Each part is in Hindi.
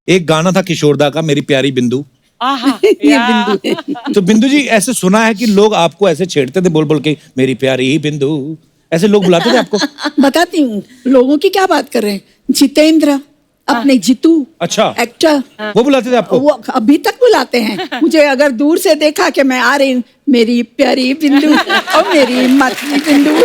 एक गाना था किशोरदा का, मेरी प्यारी बिंदु। ये बिंदु। तो बिंदु जी, ऐसे सुना है कि लोग आपको ऐसे छेड़ते थे बोल बोल के, मेरी प्यारी बिंदु, ऐसे लोग बुलाते थे आपको? बताती हूँ, लोगों की क्या बात कर रहे हैं। जितेंद्र, अपने जीतू, अच्छा, एक्टर, वो बुलाते थे आपको? वो अभी तक बुलाते हैं मुझे। अगर दूर से देखा कि मैं आ रही, मेरी प्यारी बिंदु और मेरी मतली बिंदु।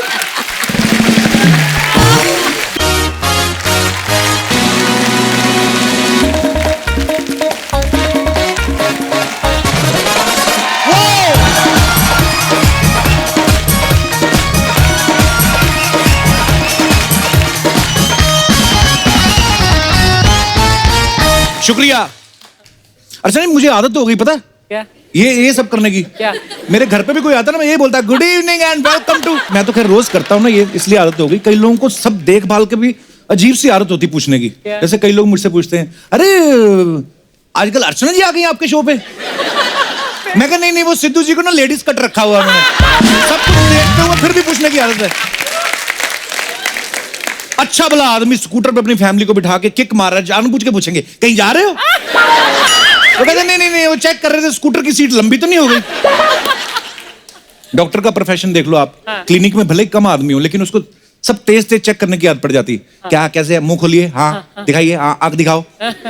शुक्रिया। अच्छा, नहीं मुझे आदत हो गई, पता क्या? ये सब करने की। क्या? मेरे घर पे भी कोई आता ना, मैं ये बोलता good evening and welcome to. मैं तो खैर रोज करता हूँ ना ये, इसलिए आदत हो गई। कई लोगों को सब देखभाल के भी अजीब सी आदत होती पूछने की। जैसे कई लोग मुझसे पूछते हैं, अरे आजकल अर्चना जी आ गई आपके शो पे? मैं कहा नहीं, वो सिद्धू जी को ना लेडीज कट रखा हुआ मैंने। सब कुछ देखते हुए फिर भी पूछने की आदत है। अच्छा भला आदमी स्कूटर पे अपनी फैमिली को बिठा के किक मार रहा है, जानबूझ के पूछेंगे कहीं जा रहे हो? वो कहते नहीं, वो चेक कर रहे थे स्कूटर की सीट लंबी तो नहीं हो गई। डॉक्टर का प्रोफेशन देख लो आप। क्लिनिक में भले ही कम आदमी हो, लेकिन उसको सब तेज तेज चेक करने की आदत पड़ जाती है। क्या, कैसे, मुंह खोलिए, हाँ दिखाइए, हाँ आंख दिखाओ,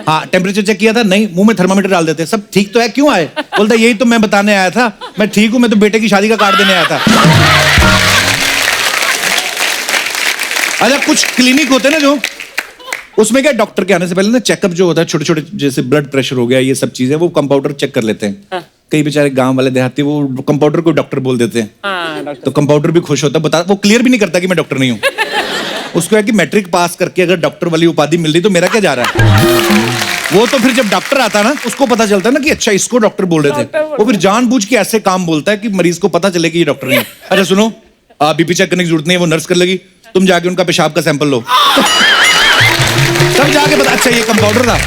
हाँ टेम्परेचर चेक किया था, नहीं, मुंह में थर्मामीटर डाल देते, सब ठीक तो है, क्यों आए? बोलता यही तो मैं बताने आया था, मैं ठीक हूं, मैं तो बेटे की शादी का कार्ड देने आया था। अच्छा, कुछ क्लिनिक होते हैं ना जो, उसमें क्या डॉक्टर के आने से पहले ना चेकअप जो होता है, छोटे छोटे जैसे ब्लड प्रेशर हो गया, ये सब चीजें वो कंपाउंडर चेक कर लेते हैं। कई बेचारे गांव वाले देहाती वो कंपाउंडर को डॉक्टर बोल देते हैं। तो कंपाउंडर भी खुश होता है, बता, वो क्लियर भी नहीं करता कि मैं डॉक्टर नहीं हूँ। उसको है कि मैट्रिक पास करके अगर डॉक्टर वाली उपाधि मिल रही तो मेरा क्या जा रहा है। वो तो फिर जब डॉक्टर आता ना, उसको पता चलता है ना कि अच्छा इसको डॉक्टर बोल रहे थे। वो फिर जानबूझ के ऐसे काम बोलता है कि मरीज को पता चले कि ये डॉक्टर नहीं है। अच्छा सुनो, आप बीपी चेक करने की जरूरत नहीं है, वो नर्स कर लेगी, तुम जाके उनका पेशाब का सैंपल लो। तब जाके पता, अच्छा ये कंपाउंडर था।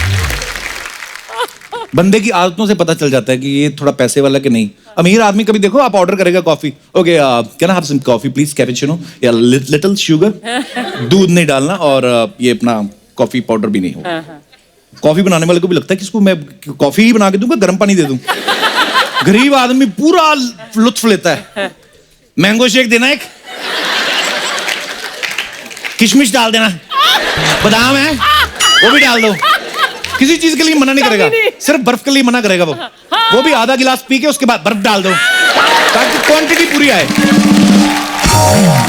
बंदे की आदतों से पता चल जाता है कि ये थोड़ा पैसे वाला कि नहीं। अमीर आदमी कभी देखो, आप ऑर्डर करेगा coffee, okay can I have some coffee please, cappuccino या लिटिल शुगर, दूध नहीं डालना, और ये अपना कॉफी पाउडर भी नहीं हो। कॉफी बनाने वाले को भी लगता है कि इसको मैं कॉफी ही बना के दूंगा, गर्म पानी दे दूं। गरीब आदमी पूरा लुत्फ लेता है। मैंगो शेक देना, एक किशमिश डाल देना, बादाम है वो भी डाल दो। किसी चीज के लिए मना नहीं करेगा, सिर्फ बर्फ के लिए मना करेगा वो भी आधा गिलास पी के उसके बाद बर्फ डाल दो, ताकि क्वांटिटी पूरी आए।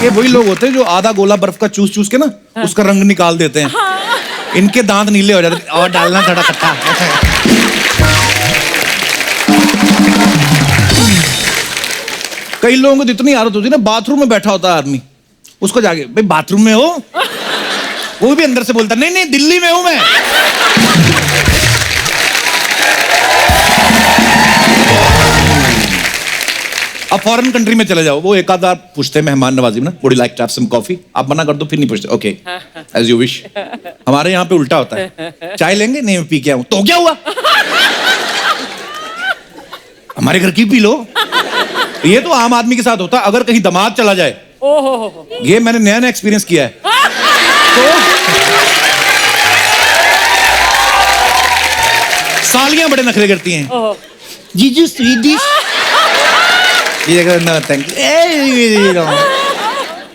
ये वही लोग होते हैं जो आधा गोला बर्फ का चूस चूस के ना उसका रंग निकाल देते हैं। इनके दांत नीले हो जाते हैं, और डालना थोड़ा खट्टा। कई लोगों को इतनी आदत होती है ना, बाथरूम में बैठा होता है आदमी, उसको जाके भाई बाथरूम में हो, वो भी अंदर से बोलता नहीं दिल्ली में हूं मैं। अब फॉरेन कंट्री में चले जाओ, वो एक आध बार पूछते हैं मेहमान नवाजी में ना, would you like to have some coffee? आप मना कर दो, फिर नहीं पूछते, ओके एज यू विश। हमारे यहाँ पे उल्टा होता है, चाय लेंगे? नहीं मैं पी के आऊं। तो क्या हुआ, हमारे घर की पी लो। ये तो आम आदमी के साथ होता है। अगर कहीं दामाद चला जाए, ये मैंने नया एक्सपीरियंस किया है, तो सालियां बड़े नखरे करती हैं, जीजू स्वीट डिश, ये ना थैंक यू,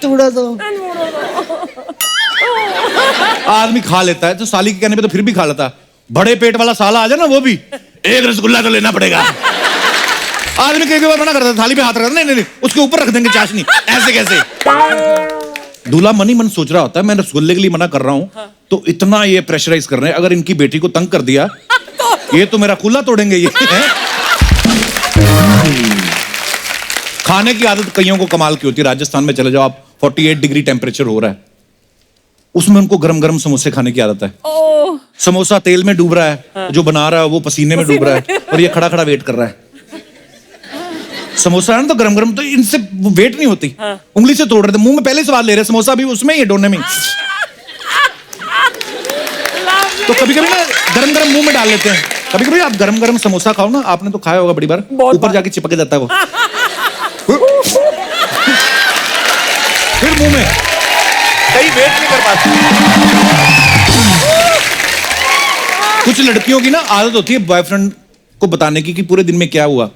थोड़ा सा आदमी खा लेता है, तो साली के कहने पे तो फिर भी खा लेता है। बड़े पेट वाला साला आ जाए ना, वो भी एक रसगुल्ला तो लेना पड़ेगा। आदमी कई बार मना करता, थाली पे हाथ रखता, नहीं उसके ऊपर रख देंगे चाशनी, ऐसे कैसे। दूल्हा मन ही मन सोच रहा होता है, मैं रसगुल्ले के लिए मना कर रहा हूं, तो इतना ये प्रेशराइज कर रहे हैं, अगर इनकी बेटी को तंग कर दिया ये तो मेरा कुल्ला तोड़ेंगे ये। खाने की आदत कईयों को कमाल की होती है। राजस्थान में चले जाओ आप, 48 डिग्री टेम्परेचर हो रहा है, उसमें उनको गरम गरम समोसे खाने की आदत है। समोसा तेल में डूब रहा है, जो बना रहा है वो पसीने में डूब रहा है, और ये खड़ा खड़ा वेट कर रहा है। समोसा है ना तो गरम गरम, तो इनसे वेट नहीं होती, उंगली से तोड़ रहे थे, मुंह में पहले स्वाद ले रहे, समोसा भी उसमें ही डोने में। तो कभी कभी ना गरम गरम मुंह में डाल लेते हैं। कभी कभी आप गरम गरम समोसा खाओ ना, आपने तो खाया होगा बड़ी बार, ऊपर जाके चिपक जाता है वो, फिर मुंह में, कहीं वेट नहीं कर पाते। कुछ लड़कियों की ना आदत होती है बॉयफ्रेंड को बताने की कि पूरे दिन में क्या हुआ।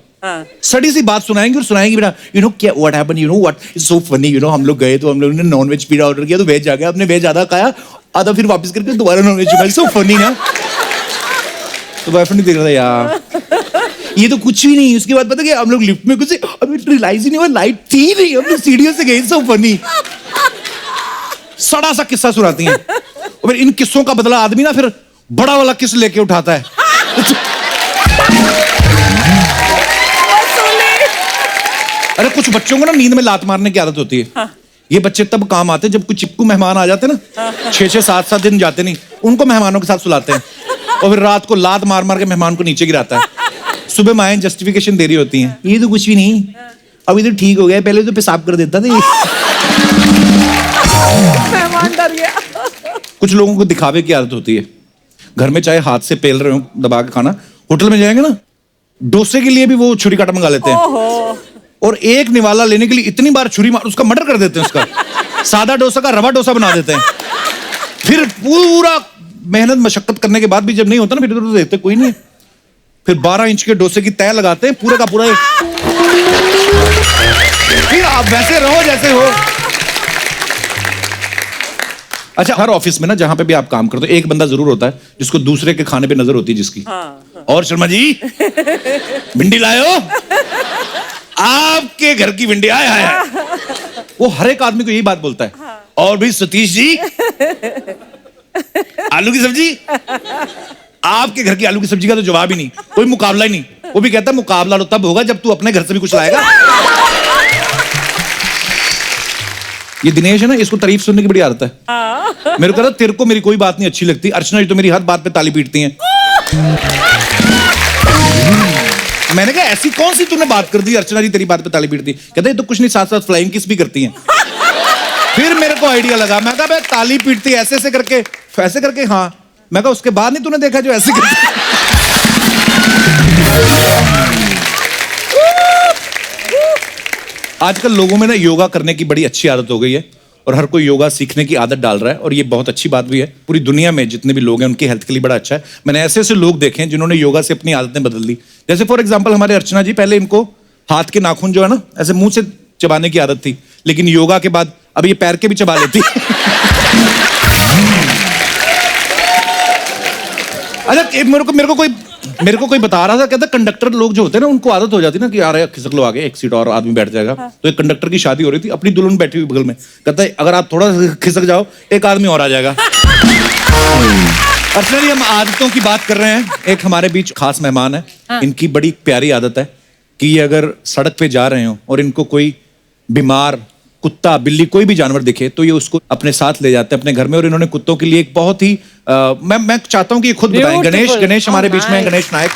सड़ी सी बात सुनाएंगी और सुनाएंगी बेटा, यू नो क्या what happened, you know what is so funny, you know हम लोग गए तो हम लोगों ने नॉन वेज पिज्जा ऑर्डर किया तो वेज आ गया, आपने वेज आधा खाया, आधा फिर वापस करके दोबारा नॉन वेज खाया, सो फनी ना। तो बॉयफ्रेंड देख रहा था यार ये तो कुछ भी नहीं। उसके बाद पता क्या, हम लोग लिफ्ट में कुछ अभी रियलाइज ही नहीं हुआ लाइट थी नहीं, हम लोग सीढ़ियों से गए, सो फनी। सड़ा सा किस्सा सुनाती हैं और फिर इन किस्सों का बदला आदमी ना फिर बड़ा वाला किस लेके उठाता है। अरे कुछ बच्चों को ना नींद में लात मारने की आदत होती है। ये बच्चे तब काम आते हैं जब कुछ चिपकू मेहमान आ जाते हैं ना, 6-6, 7-7 दिन जाते नहीं, उनको मेहमानों के साथ सुलाते हैं और फिर रात को लात मार मार के मेहमान को नीचे गिराता है। सुबह माएं जस्टिफिकेशन दे रही होती हैं, ये तो कुछ भी नहीं, अभी तो ठीक हो गया, पहले तो पेशाब कर देता था। मेहमान डर गया। कुछ लोगों को दिखावे की आदत होती है। घर में चाहे हाथ से पेल रहे हो दबा के खाना, होटल में जाएंगे ना, डोसे के लिए भी वो छुरी काटा मंगा लेते हैं और एक निवाला लेने के लिए इतनी बार छुरी मार उसका मर्डर कर देते हैं। उसका सादा डोसा का रवा डोसा बना देते हैं। फिर पूरा मेहनत मशक्कत करने के बाद भी जब नहीं होता ना, फिर तो देते कोई नहीं, फिर 12 इंच के डोसे की तय लगाते हैं पूरे का पूरा। फिर आप वैसे रहो जैसे हो। अच्छा, हर ऑफिस में ना जहां पे भी आप काम करते हो एक बंदा जरूर होता है जिसको दूसरे के खाने पे नजर होती है, जिसकी और शर्मा जी भिंडी लायो, आपके घर की भिंडी आया है। वो हर एक आदमी को यही बात बोलता है। और भी सतीश जी आलू की सब्जी, आपके घर की आलू की सब्जी का तो जवाब ही नहीं, कोई मुकाबला ही नहीं। वो भी कहता है मुकाबला तो तब होगा जब तू अपने घर से भी कुछ लाएगा। ये दिनेश है ना, इसको तारीफ सुनने की बड़ी आदत है। मेरे को कहता तेरे को मेरी कोई बात नहीं अच्छी लगती, अर्चना जी तो मेरी हर बात पे ताली पीटती हैं। मैंने कहा ऐसी कौन सी तूने बात कर दी अर्चना जी तेरी बात पे ताली पीटती? कहते ये तो कुछ नहीं, साथ साथ फ्लाइंग किस भी करती हैं। फिर मेरे को आइडिया लगा, मैं कहा ताली पीटती ऐसे ऐसे करके, ऐसे करके, हाँ। मैं कहा उसके बाद नहीं तूने देखा जो ऐसे करती? आजकल लोगों में ना योगा करने की बड़ी अच्छी आदत हो गई है और हर कोई योगा सीखने की आदत डाल रहा है और ये बहुत अच्छी बात भी है। पूरी दुनिया में जितने भी लोग हैं उनकी हेल्थ के लिए बड़ा अच्छा है। मैंने ऐसे ऐसे लोग देखे हैं जिन्होंने योगा से अपनी आदतें बदल दी। जैसे फॉर एग्जांपल हमारे अर्चना जी, पहले इनको हाथ के नाखून जो है ना ऐसे मुंह से चबाने की आदत थी, लेकिन योगा के बाद अब ये पैर के भी चबा लेती। अच्छा, मेरे को कोई बता रहा था, कहता कंडक्टर लोग जो होते हैं ना उनको आदत हो जाती है ना कि यार खिसक लो आगे, एक सीट और आदमी बैठ जाएगा। तो एक कंडक्टर की शादी हो रही थी, अपनी दुल्हन बैठी हुई बगल में, कहता है अगर आप थोड़ा खिसक जाओ एक आदमी और आ जाएगा। अर्चना जी, हम आदतों की बात कर रहे हैं। एक हमारे बीच खास मेहमान है, इनकी बड़ी प्यारी आदत है कि ये अगर सड़क पे जा रहे हो और इनको कोई बीमार कुत्ता बिल्ली कोई भी जानवर दिखे तो ये उसको अपने साथ ले जाते हैं अपने घर में। और इन्होंने कुत्तों के लिए एक बहुत ही मैं चाहता हूं कि ये खुद बताएं। गणेश हमारे बीच में है, गणेश नायक।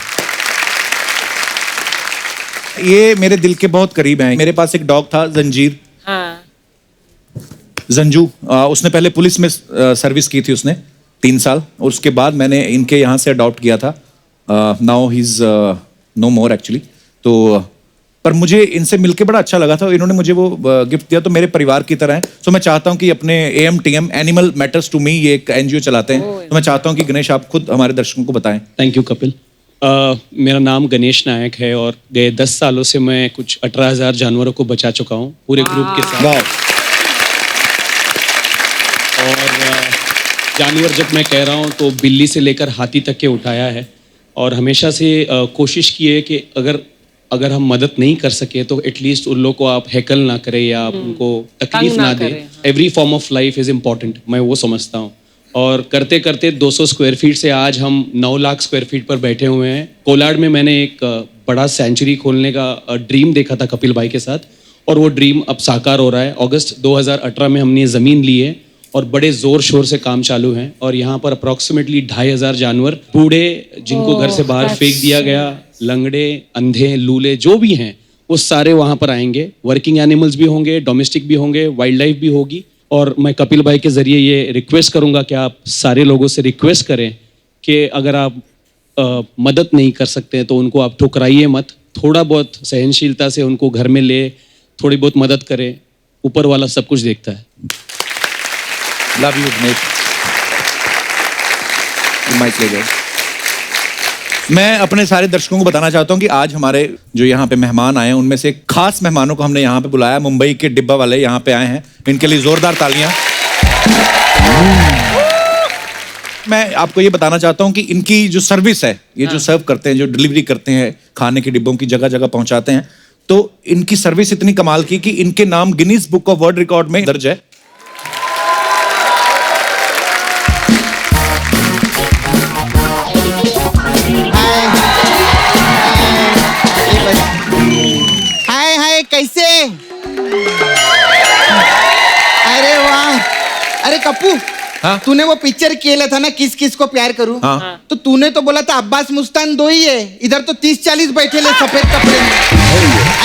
ये मेरे दिल के बहुत करीब हैं। मेरे पास एक डॉग था जंजीर, जंजू। उसने पहले पुलिस में सर्विस की थी उसने 3 साल, और उसके बाद मैंने इनके यहाँ से अडॉप्ट किया था। Now he is no more actually. तो पर मुझे इनसे मिलके बड़ा अच्छा लगा था। इन्होंने मुझे वो गिफ्ट दिया, तो मेरे परिवार की तरह है। तो मैं चाहता हूं कि अपने AMTM animal matters to me ये एक NGO चलाते हैं, तो मैं चाहता हूं कि गणेश आप खुद हमारे दर्शकों को बताएं। Thank you Kapil. मेरा नाम गणेश नायक है और गए 10 सालों से मैं कुछ 18,000 जानवरों को बचा चुका हूँ पूरे ग्रुप के साथ। और जानवर जब मैं कह रहा हूँ तो बिल्ली से लेकर हाथी तक के उठाया है। और हमेशा से कोशिश की है कि अगर हम मदद नहीं कर सके तो एटलीस्ट उन लोग को आप हैकल ना करें या आप उनको तकलीफ ना दें। Every form of life is important, मैं वो समझता हूँ। और करते करते 200 स्क्वायर फीट से आज हम 9 लाख स्क्वायर फीट पर बैठे हुए हैं। कोलाड में मैंने एक बड़ा सेंचुरी खोलने का ड्रीम देखा था कपिल भाई के साथ, और वो ड्रीम अब साकार हो रहा है। अगस्त 2018 में हमने ज़मीन ली है और बड़े ज़ोर शोर से काम चालू है। और यहाँ पर अप्रॉक्सीमेटली 2,500 जानवर, बूढ़े जिनको घर से बाहर फेंक दिया गया, लंगड़े, अंधे, लूले जो भी हैं वो सारे वहाँ पर आएंगे। वर्किंग एनिमल्स भी होंगे, डोमेस्टिक भी होंगे, वाइल्ड लाइफ भी होगी। और मैं कपिल भाई के ज़रिए ये रिक्वेस्ट करूँगा कि आप सारे लोगों से रिक्वेस्ट करें कि अगर आप मदद नहीं कर सकते तो उनको आप ठुकराइए मत, थोड़ा बहुत सहनशीलता से उनको घर में ले, थोड़ी बहुत मदद करें। ऊपर वाला सब कुछ देखता है। Love you Ganesh. माइक ले जाओ। मैं अपने सारे दर्शकों को बताना चाहता हूँ कि आज हमारे जो यहाँ पे मेहमान आए हैं उनमें से खास मेहमानों को हमने यहाँ पे बुलाया। मुंबई के डिब्बा वाले यहाँ पे आए हैं, इनके लिए जोरदार तालियां। मैं आपको ये बताना चाहता हूँ कि इनकी जो सर्विस है, ये जो सर्व करते हैं, जो डिलीवरी करते हैं, खाने के डिब्बों की जगह जगह पहुंचाते हैं, तो इनकी सर्विस इतनी कमाल की कि इनके नाम Guinness book of world record में दर्ज है। हाय हाय कैसे? अरे वाह! अरे कप्पू, हाँ? तूने वो पिक्चर किया था ना, किस किस को प्यार करूं? हाँ। तो तूने तो बोला था अब्बास मुस्तान दो ही है, इधर तो 30-40 बैठे ले सफेद कपड़े में।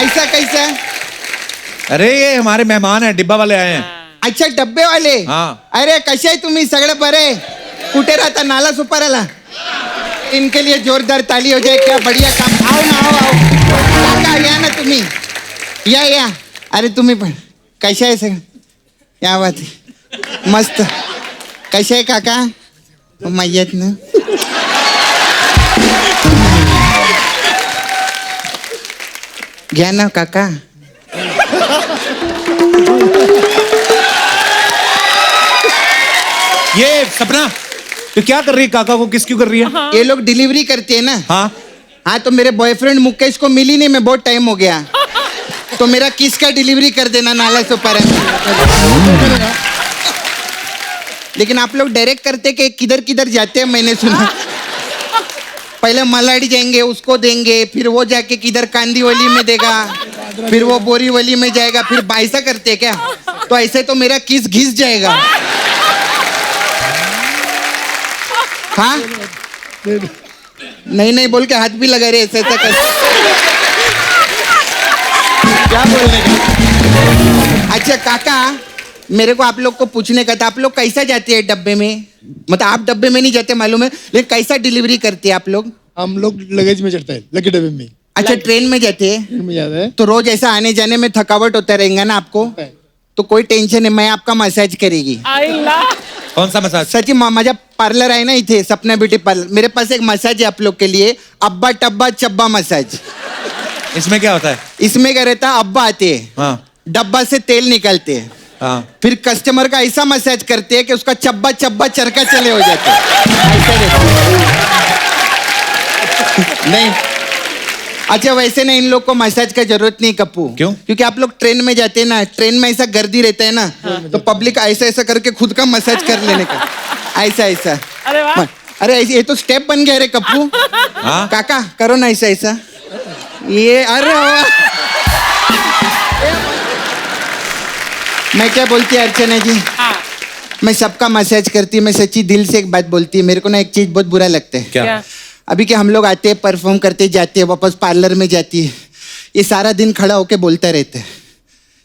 ऐसा कैसा? अरे ये हमारे मेहमान हैं, डिब्बा वाले आए हैं। अच्छा, डब्बे वाले? हाँ। अरे कसे आहे तुम्ही सगळे बरे? कुठे राहता? नाला सुपाराला? इनके लिए जोरदार ताली हो जाए, क्या बढ़िया काम। आओ ना, आओ आओ काका, या ना तुम्ही, या। अरे तुम्ही पण कशा आहे सगळं? या बात आहे. मस्त. कशा आहे काका? मय्यत ना? घ्या ना काका. ये सपना तो क्या कर रही है? काका को किस क्यों कर रही है? ये लोग डिलीवरी करते हैं ना। हाँ। हाँ, तो मेरे बॉयफ्रेंड मुकेश को मिली नहीं, मैं बहुत टाइम हो गया, तो मेरा किस का डिलीवरी कर देना नाला सुपारा में। लेकिन आप लोग डायरेक्ट करते कि किधर किधर जाते हैं, मैंने सुना। पहले मलाडी जाएंगे, उसको देंगे, फिर वो जाके किधर कांदीवली में देगा, फिर वो बोरीवली में जाएगा, फिर ऐसा करते क्या? तो ऐसे तो मेरा किस घिस जाएगा। हाँ, नहीं बोल के हाथ भी लगा रहे, ऐसा कर। क्या बोलने का? अच्छा काका, मेरे को आप लोग को पूछने का था, आप लोग कैसा जाते हैं डब्बे में? मतलब आप डब्बे में नहीं जाते मालूम है, लेकिन कैसा डिलीवरी करते हैं आप लोग? हम लोग लगेज में चढ़ते हैं, लकी डब्बे में। अच्छा, ट्रेन में जाते हैं? ट्रेन में जाते हैं। तो रोज ऐसा आने जाने में थकावट होता रहेगा ना आपको? तो कोई टेंशन है, मैं आपका मसाज करेगी। कौन सा मसाज? सची माझा पार्लर आहे ना इथे, सपना ब्यूटी पार्लर, मेरे पास एक मसाज है आप लोग के लिए, अब्बा टब्बा चब्बा मसाज। इसमें क्या होता है? इसमें क्या रहता है, अब्बा आते हैं, हाँ डब्बा से तेल निकालते हैं, हाँ। फिर कस्टमर का ऐसा मसाज करते हैं कि उसका चब्बा चब्बा चरका चले हो जाते हैं। ऐसा रहता है। नहीं, अच्छा वैसे ना इन लोग को मसाज का जरूरत नहीं कप्पू। क्यों? क्योंकि आप लोग ट्रेन में जाते हैं ना, ट्रेन में ऐसा गर्दी रहता है ना, तो पब्लिक ऐसा ऐसा करके खुद का मसाज कर लेने का, ऐसा ऐसा। अरे वाह! अरे ये तो स्टेप बन गया रे कप्पू। हाँ? काका करो ना ऐसा ऐसा, ये अरे वाह। मैं क्या बोलती है अर्चना जी, मैं सबका मसाज करती हूँ, मैं सच्ची दिल से एक बात बोलती है, मेरे को ना एक चीज बहुत बुरा लगता है। क्या? अभी कि हम लोग आते हैं, परफॉर्म करते जाते हैं, वापस पार्लर में जाती है, ये सारा दिन खड़ा होके बोलता रहता है,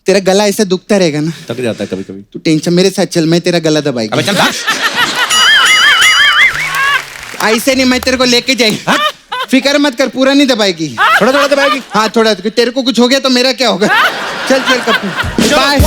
तेरा गला ऐसा दुखता रहेगा ना, थक जाता है कभी कभी। तू टेंशन, मेरे साथ चल, मैं तेरा गला दबाएगी। अबे चल भाग। ऐसे नहीं, मैं तेरे को लेके जाएगी, फिक्र मत कर, पूरा नहीं दबाएगी, थोड़ा थोड़ा दबाएगी। हाँ थोड़ा, तेरे को कुछ हो गया तो मेरा क्या होगा। चल चल Kappu, bye.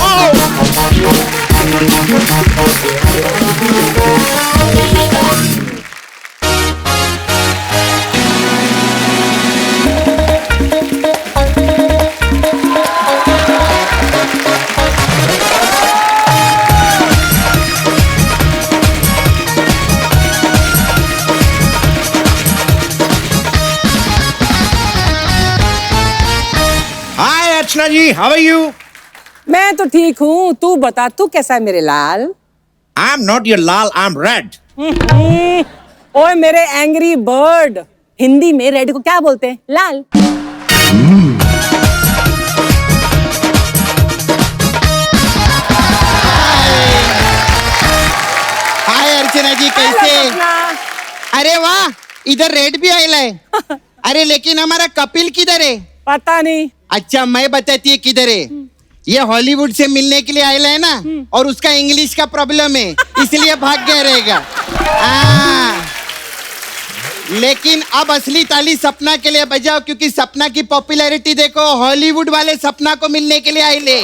Hi Archana ji, how are you? मैं तो ठीक हूँ, तू बता, तू कैसा है मेरे लाल? I am not your lal, I am red. ओए मेरे एंग्री बर्ड, हिंदी में रेड को क्या बोलते हैं? लाल। हाय अर्चना जी, कैसे? अरे वाह, इधर रेड भी आयला है। अरे लेकिन हमारा कपिल किधर है? पता नहीं। अच्छा मैं बताती है किधर है। ये हॉलीवुड से मिलने के लिए आयला है ना, और उसका इंग्लिश का प्रॉब्लम है, इसलिए भाग गया रहेगा। लेकिन अब असली ताली सपना के लिए बजाओ, क्योंकि सपना की पॉपुलैरिटी देखो, हॉलीवुड वाले सपना को मिलने के लिए आए ले।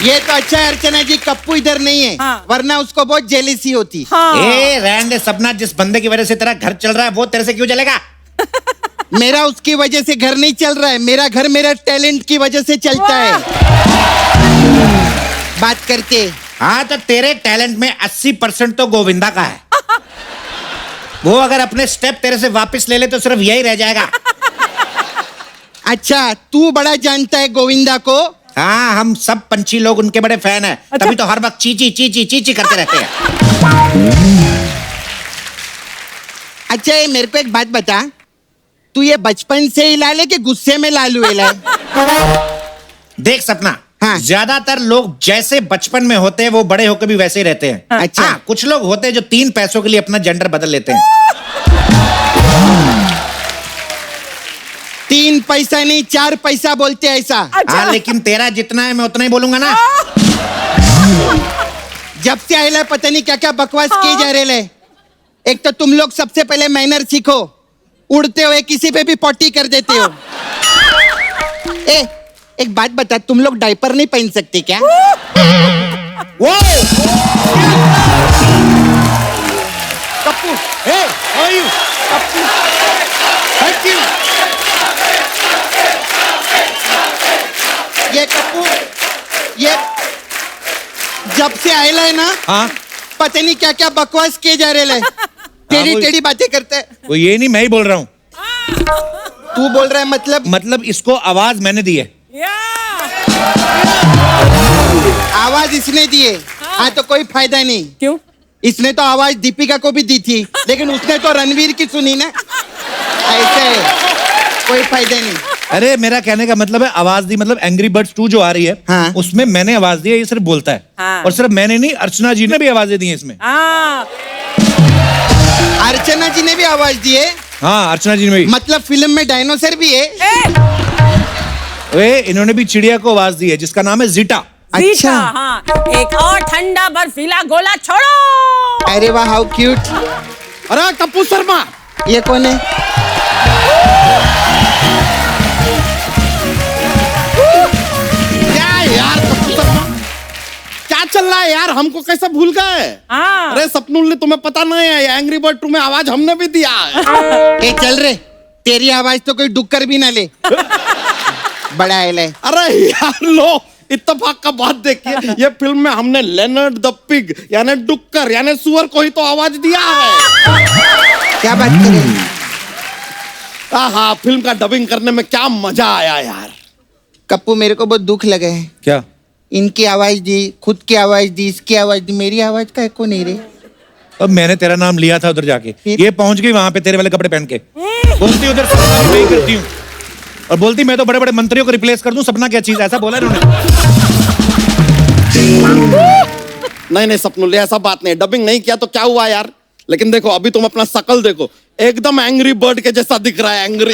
ये तो अच्छा है अर्चना जी, कप्पू इधर नहीं है, हाँ। वरना उसको बहुत जेलिसी होती। हाँ ए रहने दे सपना, जिस बंदे की वजह से तेरा घर चल रहा है वो तेरे से क्यों चलेगा? मेरा उसकी वजह से घर नहीं चल रहा है, मेरा घर मेरा टैलेंट की वजह से चलता है। बात करके हाँ तो तेरे टैलेंट में 80% तो गोविंदा का है। वो अगर अपने स्टेप तेरे से वापस ले ले तो सिर्फ यही रह जाएगा। अच्छा, तू बड़ा जानता है गोविंदा को? हाँ, हम सब पंछी लोग उनके बड़े फैन हैं। अच्छा। तभी तो हर वक्त चीची चीची चीची करते रहते हैं। अच्छा, ये मेरे को एक बात बता, तू ये बचपन से ही लाल है कि गुस्से में लालू है? देख सपना, हाँ। ज्यादातर लोग जैसे बचपन में होते हैं वो बड़े होकर भी वैसे ही रहते हैं। अच्छा। हाँ, कुछ लोग होते हैं जो 3 पैसों के लिए अपना जेंडर बदल लेते हैं। 3 पैसा नहीं 4 पैसा बोलते हैं ऐसा। अच्छा। हाँ, लेकिन तेरा जितना है मैं उतना ही बोलूंगा ना। जब से आए पता नहीं क्या क्या बकवास किए जा रहे हैं। एक तो तुम लोग सबसे पहले मैनर सीखो, उड़ते हुए किसी पे भी पॉटी कर देते हो। एक बात बता, तुम लोग डायपर नहीं पहन सकते क्या? वो Kappu, Hey, how are you? Thank you. ये कप्पू, ये जब से आयला है ना, हाँ, पता नहीं क्या क्या बकवास किए जा रहे हैं। टेढ़ी वो- टेढ़ी बातें करते हैं। वो ये नहीं, मैं ही बोल रहा हूँ। तू बोल रहा है मतलब इसको आवाज मैंने दी है। आवाज इसने दिए? हाँ, तो कोई फायदा नहीं। क्यों? इसने तो आवाज दीपिका को भी दी थी, लेकिन उसने तो रणवीर की सुनी ना। ऐसे है, कोई फायदा नहीं। अरे मेरा कहने का मतलब है आवाज दी, मतलब एंग्री बर्ड्स 2 जो आ रही है, हाँ। उसमें मैंने आवाज दी है, ये सिर्फ बोलता है। हाँ। और सिर्फ मैंने नहीं, अर्चना जी ने भी आवाजें दी हैं इसमें। हाँ अर्चना जी ने भी आवाज दी है? हाँ, अर्चना जी ने भी। मतलब फिल्म में डायनासोर भी है? वे इन्होंने भी चिड़िया को आवाज दी है जिसका नाम है जीटा। जीता, हाँ। एक और ठंडा बर्फीला गोला छोड़ो। अरे वाह, हाउ क्यूट। अरे कप्पू शर्मा, ये कौन है? क्या है यार कप्पू शर्मा, क्या चल रहा है यार? हमको कैसे भूल गए? हाँ अरे सपनुल ने, तुम्हें पता नहीं है, एंग्री बर्ड 2 में आवाज हमने भी दिया है। ए चल रे, तेरी आवाज तो कोई डुक्कर भी ना ले। बड़ा है। अरे यार लो, इत्तेफाक का बात देखिए, ये फिल्म में हमने लेनर्ड द पिग यानी डुक्कर यानी सुअर को ही तो आवाज दिया है। क्या बात करे? हाँ, फिल्म का डबिंग करने में क्या मजा आया यार। कप्पू, मेरे को बहुत दुख लगा है। क्या? इनकी आवाज दी, खुद की आवाज दी, इसकी आवाज दी, मेरी आवाज का एको नहीं रे। अब मैंने तेरा नाम लिया था उधर जाके, फिर? ये पहुंच गई वहां पे तेरे वाले कपड़े पहन के, बोलती उधर सपना को नहीं करती हूँ, और बोलती मैं तो बड़े बड़े मंत्रियों को रिप्लेस कर दूं, सपना क्या चीज, ऐसा बोला इन्होंने। नहीं सपनुल, ऐसा बात नहीं, डबिंग नहीं किया तो क्या हुआ यार। लेकिन देखो, अभी तुम अपना शकल देखो, एकदम एंग्री बर्ड के जैसा दिख रहा है, एंग्री।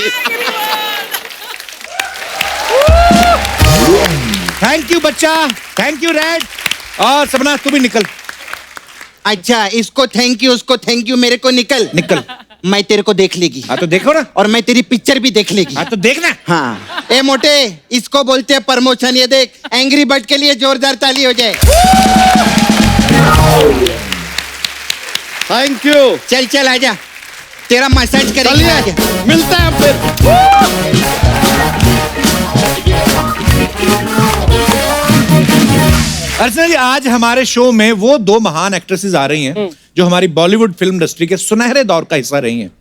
थैंक यू बच्चा, थैंक यू रेड। और सपना तू भी निकल। अच्छा, इसको थैंक यू, उसको थैंक यू, मेरे को निकल। निकल। मैं तेरे को देख लेगी। हाँ तो देखो ना। और मैं तेरी पिक्चर भी देख लेगी। हाँ तो देखना। हाँ। ए मोटे, इसको बोलते हैं प्रमोशन। ये देख, एंग्री बर्ड के लिए जोरदार ताली हो जाए। Thank you. चल चल आजा, तेरा मसाज करेंगे। आजा। चलिए, मिलते हैं फिर। अर्चना जी, आज हमारे शो में वो 2 महान एक्ट्रेसेस आ रही हैं जो हमारी बॉलीवुड फिल्म इंडस्ट्री के सुनहरे दौर का हिस्सा रही हैं,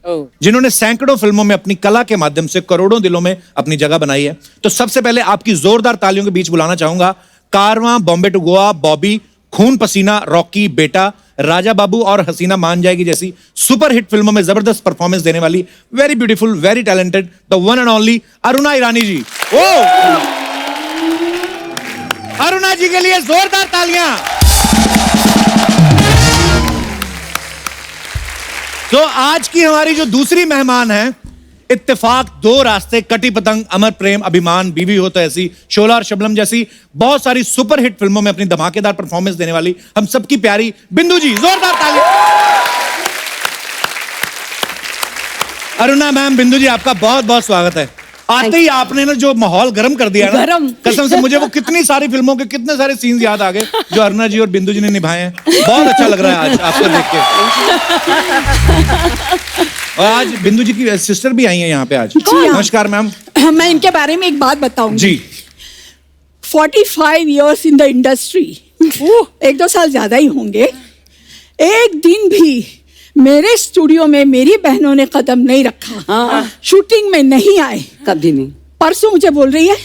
जिन्होंने सैकड़ों फिल्मों में अपनी कला के माध्यम से करोड़ों दिलों में अपनी जगह बनाई है। तो सबसे पहले आपकी जोरदार तालियों के बीच बुलाना चाहूंगा कारवां, बॉम्बे टू गोवा, बॉबी, खून पसीना, रॉकी, बेटा, राजा बाबू और हसीना मान जाएगी जैसी सुपरहिट फिल्मों में जबरदस्त परफॉर्मेंस देने वाली very beautiful, very talented, the one and only Aruna Irani ji. ओ अरुणा जी के लिए जोरदार तालियां। तो आज की हमारी जो दूसरी मेहमान है, इत्तेफाक, 2 रास्ते, कटी पतंग, अमर प्रेम, अभिमान, बीवी हो तो ऐसी, शोला और शबनम जैसी बहुत सारी सुपरहिट फिल्मों में अपनी धमाकेदार परफॉर्मेंस देने वाली हम सबकी प्यारी बिंदु जी, जोरदार तालियां। अरुणा मैम, बिंदु जी, आपका बहुत बहुत स्वागत है। आते ही आपने ना जो माहौल गर्म कर दिया ना, गरम। कसम से मुझे वो कितनी सारी फिल्मों के कितने सारे सीन्स याद आ गए जो अरुणा जी और बिंदु जी ने निभाए हैं। बहुत अच्छा लग रहा है आज आपको देख के। और आज बिंदु जी की सिस्टर भी आई है यहाँ पे आज। नमस्कार मैम। मैं इनके बारे में एक बात बताऊंगी। जी 45 years इन द इंडस्ट्री, 1-2 साल ज्यादा ही होंगे। एक दिन भी मेरे स्टूडियो में मेरी बहनों ने कदम नहीं रखा। हाँ। शूटिंग में नहीं आए। कभी नहीं। परसों मुझे बोल रही है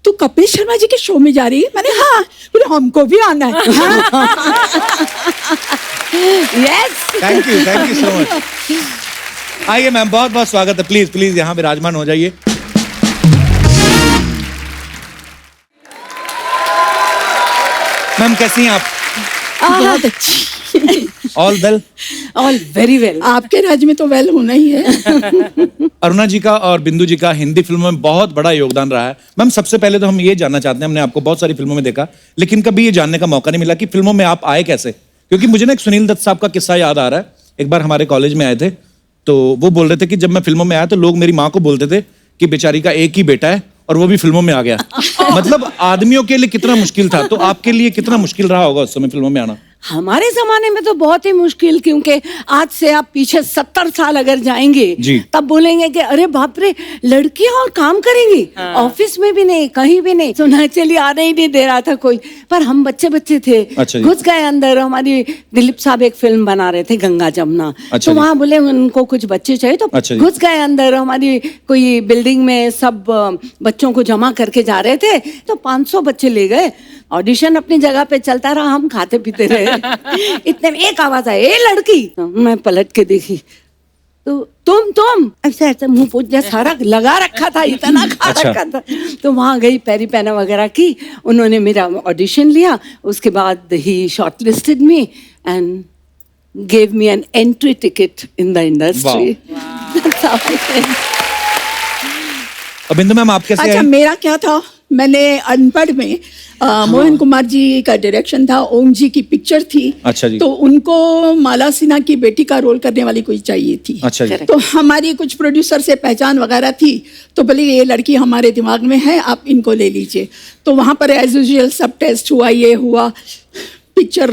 तू कपिल शर्मा जी के शो में जा रही है। मैंने हाँ, बोले हमको भी आना है। Yes. Thank you so much. आइए मैम, बहुत बहुत स्वागत है। प्लीज प्लीज यहाँ विराजमान हो जाइए। मैम कैसी हैं आप? बहुत अच्छी। All well? All very well. आपके राज्य में तो वेल होना ही है। अरुणा जी का और बिंदु जी का हिंदी फिल्मों में बहुत बड़ा योगदान रहा है। मैम सबसे पहले तो हम ये जानना चाहते हैं, हमने आपको बहुत सारी फिल्मों में देखा, लेकिन कभी ये जानने का मौका नहीं मिला कि फिल्मों में आप आए कैसे। क्योंकि मुझे ना एक सुनील दत्त साहब का किस्सा याद आ रहा है। एक बार हमारे कॉलेज में आए थे, तो वो बोल रहे थे कि जब मैं फिल्मों में आया तो लोग मेरी माँ को बोलते थे कि बेचारी का एक ही बेटा है और वो भी फिल्मों में आ गया। मतलब आदमियों के लिए कितना मुश्किल था, तो आपके लिए कितना मुश्किल रहा होगा उस समय फिल्मों में आना? हमारे जमाने में तो बहुत ही मुश्किल, क्योंकि आज से आप पीछे 70 साल अगर जाएंगे जी। तब बोलेंगे कि अरे बाप रे, लड़कियां और काम करेंगी। ऑफिस में भी नहीं, कहीं भी नहीं, सुना चलिए आने ही नहीं दे रहा था कोई। पर हम बच्चे थे, अच्छा जी। घुस गए अंदर। हमारी दिलीप साहब एक फिल्म बना रहे थे, गंगा जमुना। अच्छा तो जी। वहाँ बोले उनको कुछ बच्चे चाहिए, तो अच्छा जी। घुस गए अंदर। हमारी कोई बिल्डिंग में सब बच्चों को जमा करके जा रहे थे, तो 500 बच्चे ले गए। ऑडिशन अपनी जगह पे चलता रहा, हम खाते पीते रहे। इतने में एक आवाज आई, ए लड़की। मैं पलट के देखी तो तुम ऐसा मुंह पूछ सारा लगा रखा था, इतना खा अच्छा। रखा था। तो वहां गई, पैरी पैना वगैरह की, उन्होंने मेरा ऑडिशन लिया। उसके बाद ही shortlisted me and gave me an entry ticket in the industry. That's how I think. अब बिंदु मैम आप कैसे अच्छा, आए? मेरा क्या था, मैंने अनपढ़ में मोहन कुमार जी का डायरेक्शन था, ओम जी की पिक्चर थी। अच्छा जी। तो उनको माला सिन्हा की बेटी का रोल करने वाली कोई चाहिए थी। अच्छा जी। तो हमारी कुछ प्रोड्यूसर से पहचान वगैरह थी, तो बोले ये लड़की हमारे दिमाग में है, आप इनको ले लीजिए। तो वहां पर एज यूजुअल सब टेस्ट हुआ, ये हुआ, पिक्चर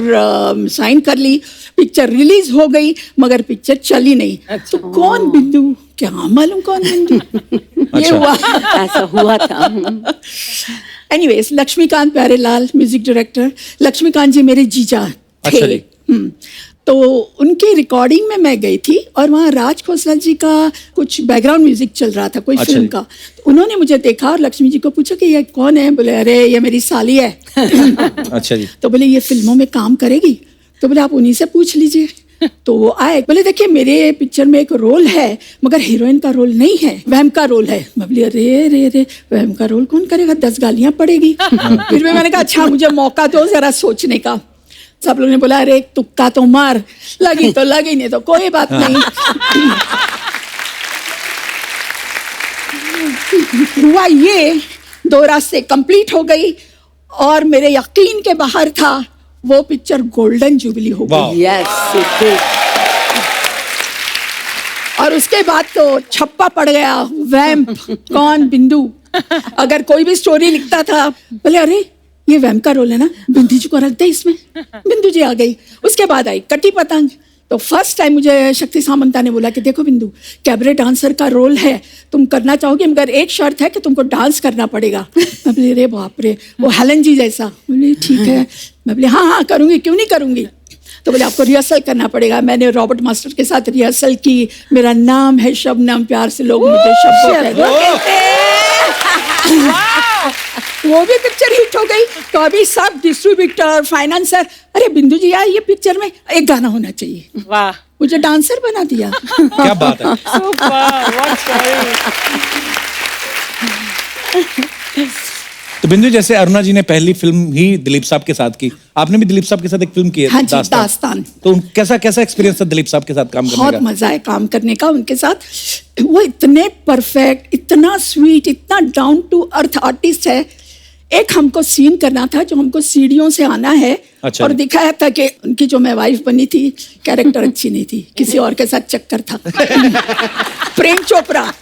साइन कर ली, पिक्चर रिलीज हो गई, मगर पिक्चर चली नहीं। तो कौन बिंदु, क्या मालूम कौन बिंदु। ये अच्छा। हुआ। ऐसा हुआ था। Anyways, Laxmikant Pyarelal music director, Laxmikant ji मेरे जीजा थे। अच्छा जी। तो उनकी रिकॉर्डिंग में मैं गई थी और वहाँ राज खोसला जी का कुछ बैकग्राउंड म्यूजिक चल रहा था, कोई अच्छा फिल्म जी। का। तो उन्होंने मुझे देखा और लक्ष्मी जी को पूछा कि ये कौन है। बोले अरे ये मेरी साली है। अच्छा जी। तो बोले ये फिल्मों में काम करेगी। तो बोले आप उन्हीं से पूछ लीजिए। तो वो आए, बोले देखिए मेरे पिक्चर में एक रोल है, मगर हीरोइन का रोल नहीं है, वहम का रोल है। मैं बोली अरे रे रे, वहम का रोल कौन करेगा, 10 गालियां पड़ेगी। फिर भी मैंने कहा अच्छा मुझे मौका दो जरा सोचने का। सब लोगों ने बोला अरे एक तुक्का तो मार, लगी तो लगी, नहीं तो कोई बात नहीं। हुआ ये, 2 रास्ते कंप्लीट हो गई और मेरे यकीन के बाहर था, वो पिक्चर गोल्डन जुबली हो वाह। गई। Yes, it did. और उसके बाद तो छप्पा पड़ गया, वैम्प कौन, बिंदु। अगर कोई भी स्टोरी लिखता था, बोले अरे ये वैम्प का रोल है ना, बिंदु जी को रख दे इसमें। बिंदु जी आ गई। उसके बाद आई कटी पतंग। तो फर्स्ट टाइम मुझे शक्ति सामंता ने बोला कि देखो बिंदु, कैबरे डांसर का रोल है, तुम करना चाहोगे, मगर एक शर्त है कि तुमको डांस करना पड़ेगा। मैं बोली रे बाप रे, वो हेलन जी जैसा। बोले ठीक है। मैं बोली हाँ करूंगी, क्यों नहीं करूंगी। तो बोले आपको रिहर्सल करना पड़ेगा। मैंने रॉबर्ट मास्टर के साथ रिहर्सल की। मेरा नाम है शबनम, प्यार से लोग मुझे शब्बो कहते हैं। वो भी पिक्चर हिट हो गई। तो अभी सब डिस्ट्रीब्यूटर, फाइनेंसर, अरे बिंदु जी यार ये पिक्चर में एक गाना होना चाहिए। वाह, मुझे डांसर बना दिया। क्या बात है। Super, what story. तो बिंदु जैसे अरुणा जी ने पहली फिल्म ही दिलीप साहब के साथ की, आपने भी दिलीप साहब के साथ एक फिल्म की है, हाँ जी, दास्तान। तो कैसा कैसा एक्सपीरियंस था दिलीप साहब के साथ काम करने बहुत का? मजा है काम करने का उनके साथ। वो इतने परफेक्ट, इतना स्वीट, इतना डाउन टू अर्थ आर्टिस्ट है एक हमको सीन करना था जो हमको सीढ़ियों से आना है। अच्छा और जी। दिखाया था कि उनकी जो मैं वाइफ बनी थी कैरेक्टर अच्छी नहीं थी, किसी और के साथ चक्कर था। प्रेम चोपड़ा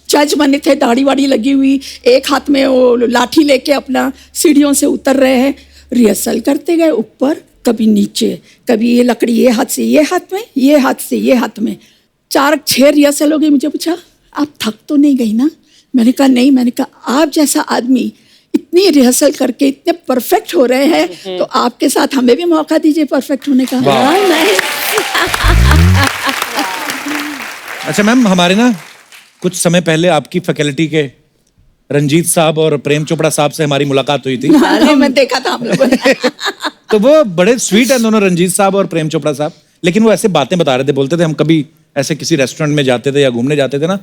जज बने थे, दाढ़ी वाड़ी लगी हुई, एक हाथ में वो लाठी लेके अपना सीढ़ियों से उतर रहे हैं। रिहर्सल करते गए, ऊपर कभी नीचे, कभी ये लकड़ी ये हाथ से ये हाथ में, ये हाथ से ये हाथ में। 4-6 रिहर्सल हो गई। मुझे पूछा आप थक तो नहीं गई ना? मैंने कहा नहीं। मैंने कहा आप जैसा आदमी इतनी रिहर्सल करके इतने परफेक्ट हो रहे हैं तो आपके साथ हमें भी मौका दीजिए परफेक्ट होने का। नहीं अच्छा मैम, हमारे ना कुछ समय पहले आपकी फैकल्टी के रंजीत साहब और प्रेम चोपड़ा साहब से हमारी मुलाकात हुई थी। अरे मैं देखा था हम लोगों ने। तो वो बड़े स्वीट हैं दोनों, रंजीत साहब और प्रेम चोपड़ा साहब। लेकिन वो ऐसे बातें बता रहे थे, बोलते थे हम कभी ऐसे किसी रेस्टोरेंट में जाते थे या घूमने जाते थे ना,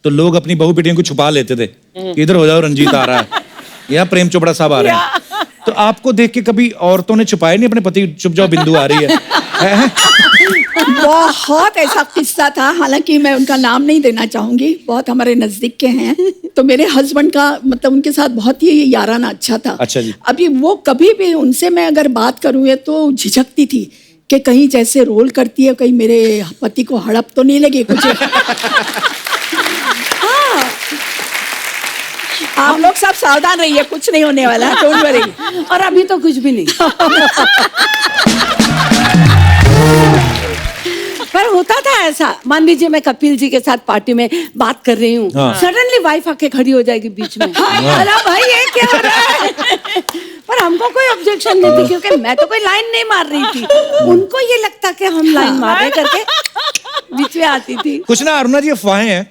तो लोग अपनी बहू बेटियों को छुपा लेते थे कि इधर हो जाओ, रंजीत आ रहा है या प्रेम चोपड़ा साहब आ रहे हैं। तो आपको देख के कभी औरतों ने छुपाया नहीं अपने पति, चुप जाओ बिंदु आ रही है? बहुत ऐसा किस्सा था, हालांकि मैं उनका नाम नहीं देना चाहूंगी, बहुत हमारे नजदीक के हैं। तो मेरे हस्बैंड का मतलब उनके साथ बहुत ही याराना अच्छा था। अच्छा जी। अभी वो कभी भी उनसे मैं अगर बात करूँ ये तो झिझकती थी कि कहीं जैसे रोल करती है, कहीं मेरे पति को हड़प तो नहीं लगे कुछ। हाँ। आप लोग सब सावधान रहिए, कुछ नहीं होने वाला, डोंट वरी। और अभी तो कुछ भी नहीं। पर होता था ऐसा, मान लीजिए मैं कपिल जी के साथ पार्टी में बात कर रही हूँ, हाँ। सडनली वाइफ आके खड़ी हो जाएगी बीच में। अरे भाई ये क्या हो रहा है? पर हमको कोई ऑब्जेक्शन नहीं थी क्योंकि मैं तो कोई लाइन नहीं मार रही थी। उनको ये लगता कि हम लाइन मार रहे करके बीच में आती थी। कुछ ना अरुणा जी अफवाहें हैं,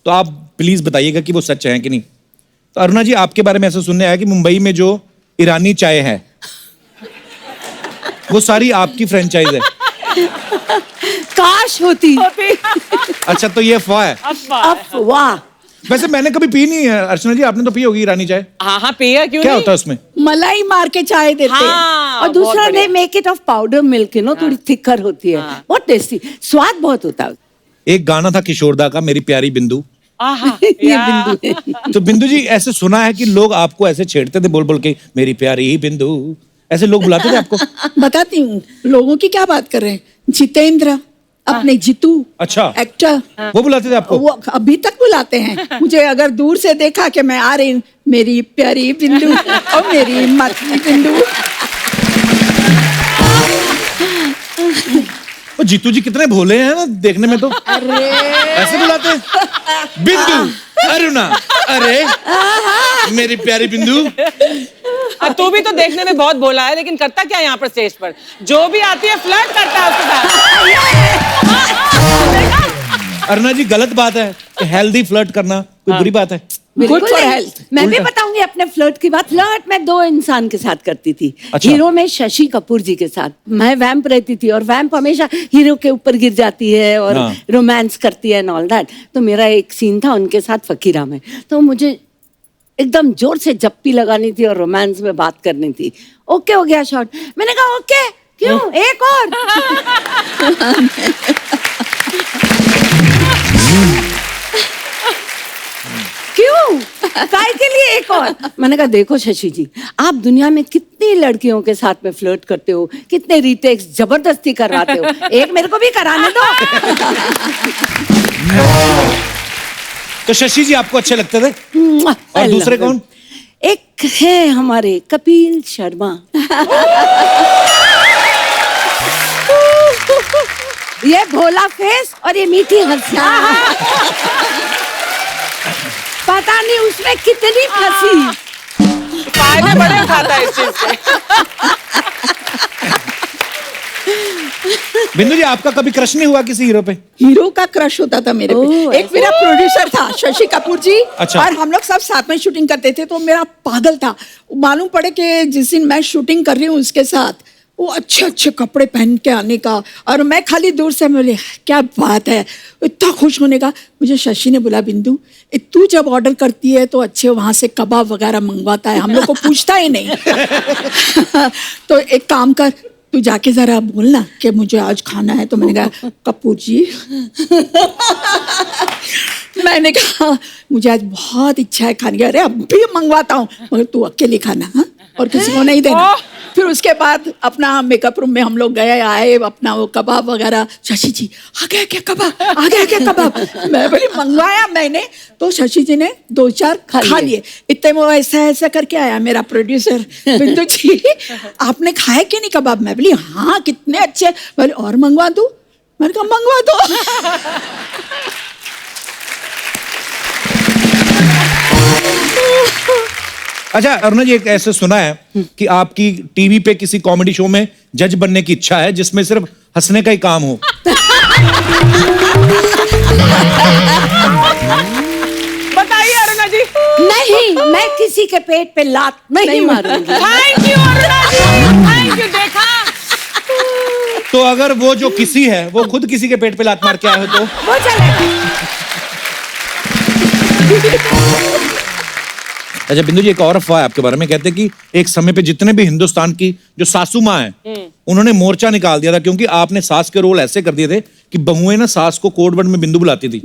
तो आप प्लीज बताइएगा कि वो सच है कि नहीं। तो अरुणा जी आपके बारे में ऐसा सुनने आया कि मुंबई में जो ईरानी चाय है वो सारी आपकी फ्रेंचाइज है। काश होती। अच्छा, तो ये अफवाह है। अफवाह। वैसे मैंने कभी पी नहीं है। अर्चना जी आपने तो पी होगी ईरानी चाय, हाँ पिया क्यों क्या नहीं? होता है उसमें? मलाई मार के चाय देते हैं। हाँ, और दूसरा बहुत नहीं, make it of powder milk, no थोड़ी थिकर होती है, बहुत टेस्टी, स्वाद बहुत होता है। एक गाना था किशोरदा का, मेरी प्यारी बिंदु। आहा, ये या। बिंदु है। तो बिंदु जी ऐसे सुना है कि लोग आपको ऐसे छेड़ते थे बोल बोल के, मेरी प्यारी बिंदु, ऐसे लोग बुलाते थे आपको? बताती हूँ लोगों की क्या बात कर रहे हैं। जितेंद्र, अपने जीतू, अच्छा। एक्टर, वो बुलाते थे आपको? वो अभी तक बुलाते हैं मुझे। अगर दूर से देखा कि मैं आ रही हूँ, मेरी प्यारी बिंदु और मेरी मतली बिंदु। वो जीतू जी कितने भोले हैं ना देखने में, तो ऐसे बुलाते हैं बिंदु, अरुणा, अरे मेरी प्यारी बिंदु। अब तू भी तो देखने में बहुत भोला है, लेकिन करता क्या यहाँ पर स्टेज पर? जो भी आती है फ्लर्ट करता है उसके साथ। अरुणा जी गलत बात है कि हेल्दी फ्लर्ट करना कोई बुरी बात है? बिल्कुल Good for नहीं। health. मैं भी बताऊंगी अपने फ्लर्ट की बात। फ्लर्ट मैं 2 इंसान के साथ करती थी। अच्छा। हीरो में शशि कपूर जी के साथ मैं वैम्प रहती थी, और वैम्प हमेशा हीरो के ऊपर गिर जाती है और हाँ। रोमांस करती है एंड ऑल दैट। तो मेरा एक सीन था उनके साथ फकीरा में, तो मुझे एकदम जोर से जप्पी लगानी थी और रोमांस में बात करनी थी। ओके हो गया शॉट, मैंने कहा ओके क्यों, एक और। क्यों, काय के लिए एक और? मैंने कहा देखो शशि जी, आप दुनिया में कितनी लड़कियों के साथ में फ्लर्ट करते हो, कितने रीटेक्स जबरदस्ती करवाते हो, एक मेरे को भी कराने दो। तो शशि जी आपको अच्छे लगते थे? और दूसरे कौन? एक है हमारे कपिल शर्मा। ये भोला फेस और ये मीठी हंसिया। पता नहीं उसमें कितनी फंसी। फायदे बड़े उठाता है इस चीज से। बिंदु जी आपका कभी क्रश नहीं हुआ किसी हीरो पे? हीरो का क्रश होता था मेरे पे। ओह, एक मेरा प्रोड्यूसर था शशि कपूर जी। अच्छा। और हम लोग सब साथ में शूटिंग करते थे, तो मेरा पागल था। मालूम पड़े कि जिस दिन मैं शूटिंग कर रही हूँ उसके साथ, वो अच्छे अच्छे कपड़े पहन के आने का, और मैं खाली दूर से बोले क्या बात है, इतना खुश होने का। मुझे शशि ने बोला बिंदु, तू जब ऑर्डर करती है तो अच्छे वहां से कबाब वगैरह मंगवाता है, हम लोग को पूछता ही नहीं। तो एक काम कर, तू जाके जरा बोलना कि मुझे आज खाना है। तो मैंने कहा कपूर जी मैंने कहा मुझे आज बहुत इच्छा है खाने की। अरे अभी मंगवाता हूँ, मगर तू अकेले खाना, हाँ, और किसी को नहीं देना। फिर उसके बाद अपना मेकअप रूम में हम लोग गए आए, अपना वो कबाब वगैरह। शशि जी आ गया क्या कबाब, आ गया क्या कबाब? मैं बोली मंगवाया मैंने, तो शशि जी ने 2-4 खा लिए। इतने वो ऐसा ऐसा करके आया मेरा प्रोड्यूसर, बिंदु जी आपने खाया कि नहीं कबाब? मैं बोली हाँ कितने अच्छे। बोले और मंगवा दूं? मैंने कहा मंगवा दो। अच्छा अरुणा जी, एक ऐसे सुना है कि आपकी टीवी पे किसी कॉमेडी शो में जज बनने की इच्छा है जिसमें सिर्फ हंसने का ही काम हो। बताइए अरुणा जी। नहीं, मैं किसी के पेट पे लात नहीं मारूंगी। Thank you Aruna ji, thank you. देखा, तो अगर वो जो किसी है वो खुद किसी के पेट पे लात मार के आए हो तो? वो चलेगा। अच्छा बिंदु जी, एक और अफवाह है आपके बारे में, कहते हैं कि एक समय पे जितने भी हिंदुस्तान की जो सासू माँ हैं उन्होंने मोर्चा निकाल दिया था क्योंकि आपने सास के रोल ऐसे कर दिए थे कि बहुएं ना सास को कोड वर्ड में बिंदु बुलाती थी।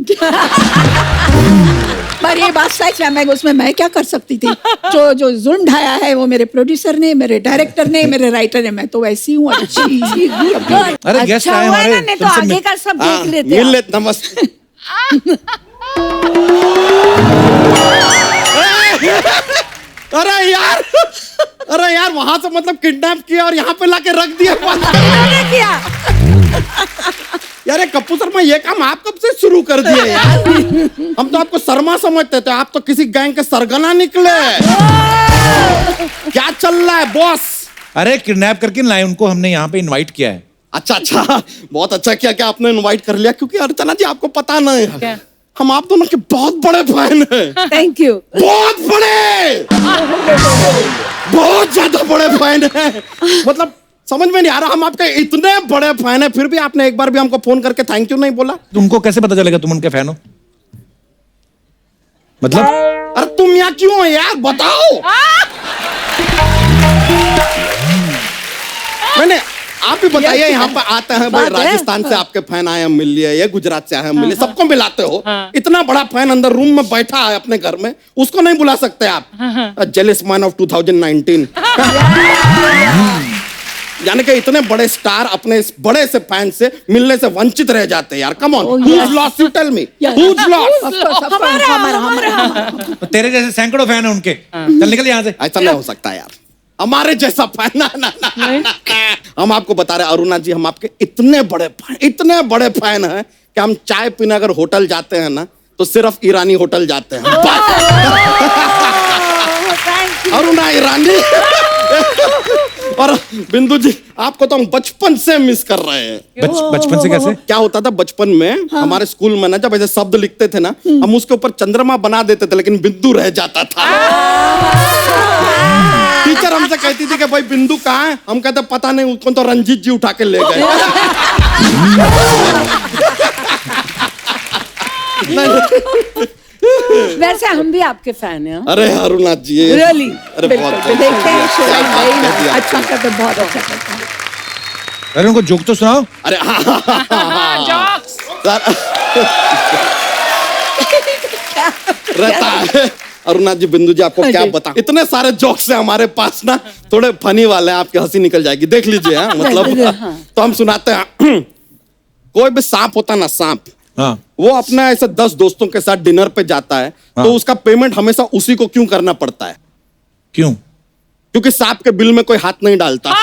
पर ये बात सच है, मैं उसमें मैं क्या कर सकती थी? जो जुल्म ढाया है वो मेरे प्रोड्यूसर ने, मेरे डायरेक्टर ने, मेरे राइटर ने। मैं तो वैसी हूँ, अच्छी। अरे गेस्ट अच्छा आए हुआ है हमारे, ना, नहीं तो तुमसे आगे का सब हाँ, देख लेते मिल आप। ले नमस्ते। अरे यार वहां से मतलब किडनैप किया और यहाँ पे लाके रख दिया। मैंने किया। यार कपूर शर्मा, ये काम आप कब से शुरू कर दिए यार? हम तो आपको शर्मा समझते थे, आप तो किसी गैंग के सरगना निकले। क्या चल रहा है बॉस? अरे किडनैप करके लाए उनको, हमने यहाँ पे इनवाइट किया है। अच्छा, बहुत अच्छा किया कि आपने इनवाइट कर लिया, क्योंकि अर्चना जी आपको पता नहीं है, हम आप दोनों के बहुत बड़े फैन हैं। Thank you. बहुत बड़े, बहुत ज्यादा बड़े फैन हैं। मतलब समझ में नहीं आ रहा, हम आपके इतने बड़े फैन हैं, फिर भी आपने एक बार भी हमको फोन करके थैंक यू नहीं बोला। तुमको कैसे पता चलेगा तुम उनके फैन हो? मतलब अरे तुम यहाँ क्यों हो यार, बताओ। मैंने आप भी बताइए, यहाँ पर आते हैं भाई, बात है। राजस्थान से आपके फैन आए हम मिल लिए, ये गुजरात से आए हम मिल लिए, सबको मिलाते हो। इतना बड़ा फैन अंदर रूम में बैठा है अपने घर में, उसको नहीं बुला सकते आप? Jealous man of 2019। यानी कि इतने बड़े स्टार अपने इस बड़े से फैन से मिलने से वंचित रह जाते हैं यार। Come on, who's lost? You tell me. Who's lost? तो तेरे जैसे सैकड़ों फैन है उनके, चल निकल यहाँ से। ऐसा नहीं हो सकता यार, हमारे जैसा फैन ना। हम आपको बता रहे अरुणा जी, हम आपके इतने बड़े फैन हैं कि हम चाय पीने अगर होटल जाते हैं ना तो सिर्फ ईरानी होटल जाते हैं। अरुणा ईरानी। और बिंदु जी, आपको तो हम बचपन से मिस कर रहे हैं। बचपन से कैसे? क्या होता था बचपन में, हमारे स्कूल में ना जब ऐसे शब्द लिखते थे ना, हम उसके ऊपर चंद्रमा बना देते थे, लेकिन बिंदु रह जाता था। टीचर हमसे कहती थी कि भाई बिंदु कहाँ है? हम कहते पता नहीं, उसको तो रंजीत जी उठा के ले गए। वैसे हम भी आपके फैन हैं। अरे अरुणा जी, Really? अरे बहुत देखते हैं show क्या बात नहीं, कह दिया। अच्छा करते, बहुत अच्छा करते हैं। अरे उनको जोक तो सुनाओ। अरे जॉक्स। रहता है। अरुणा जी, बिंदु जी आपको क्या बता, इतने सारे जोक्स हैं हमारे पास ना, थोड़े फनी वाले हैं, आपकी हंसी निकल जाएगी, देख लीजिए। हाँ, मतलब तो हम सुनाते हैं। कोई भी सांप होता ना, सांप, हाँ। वो अपना ऐसे 10 दोस्तों के साथ डिनर पे जाता है, हाँ। तो उसका पेमेंट हमेशा उसी को क्यों करना पड़ता है? क्यों? क्योंकि सांप के बिल में कोई हाथ नहीं डालता।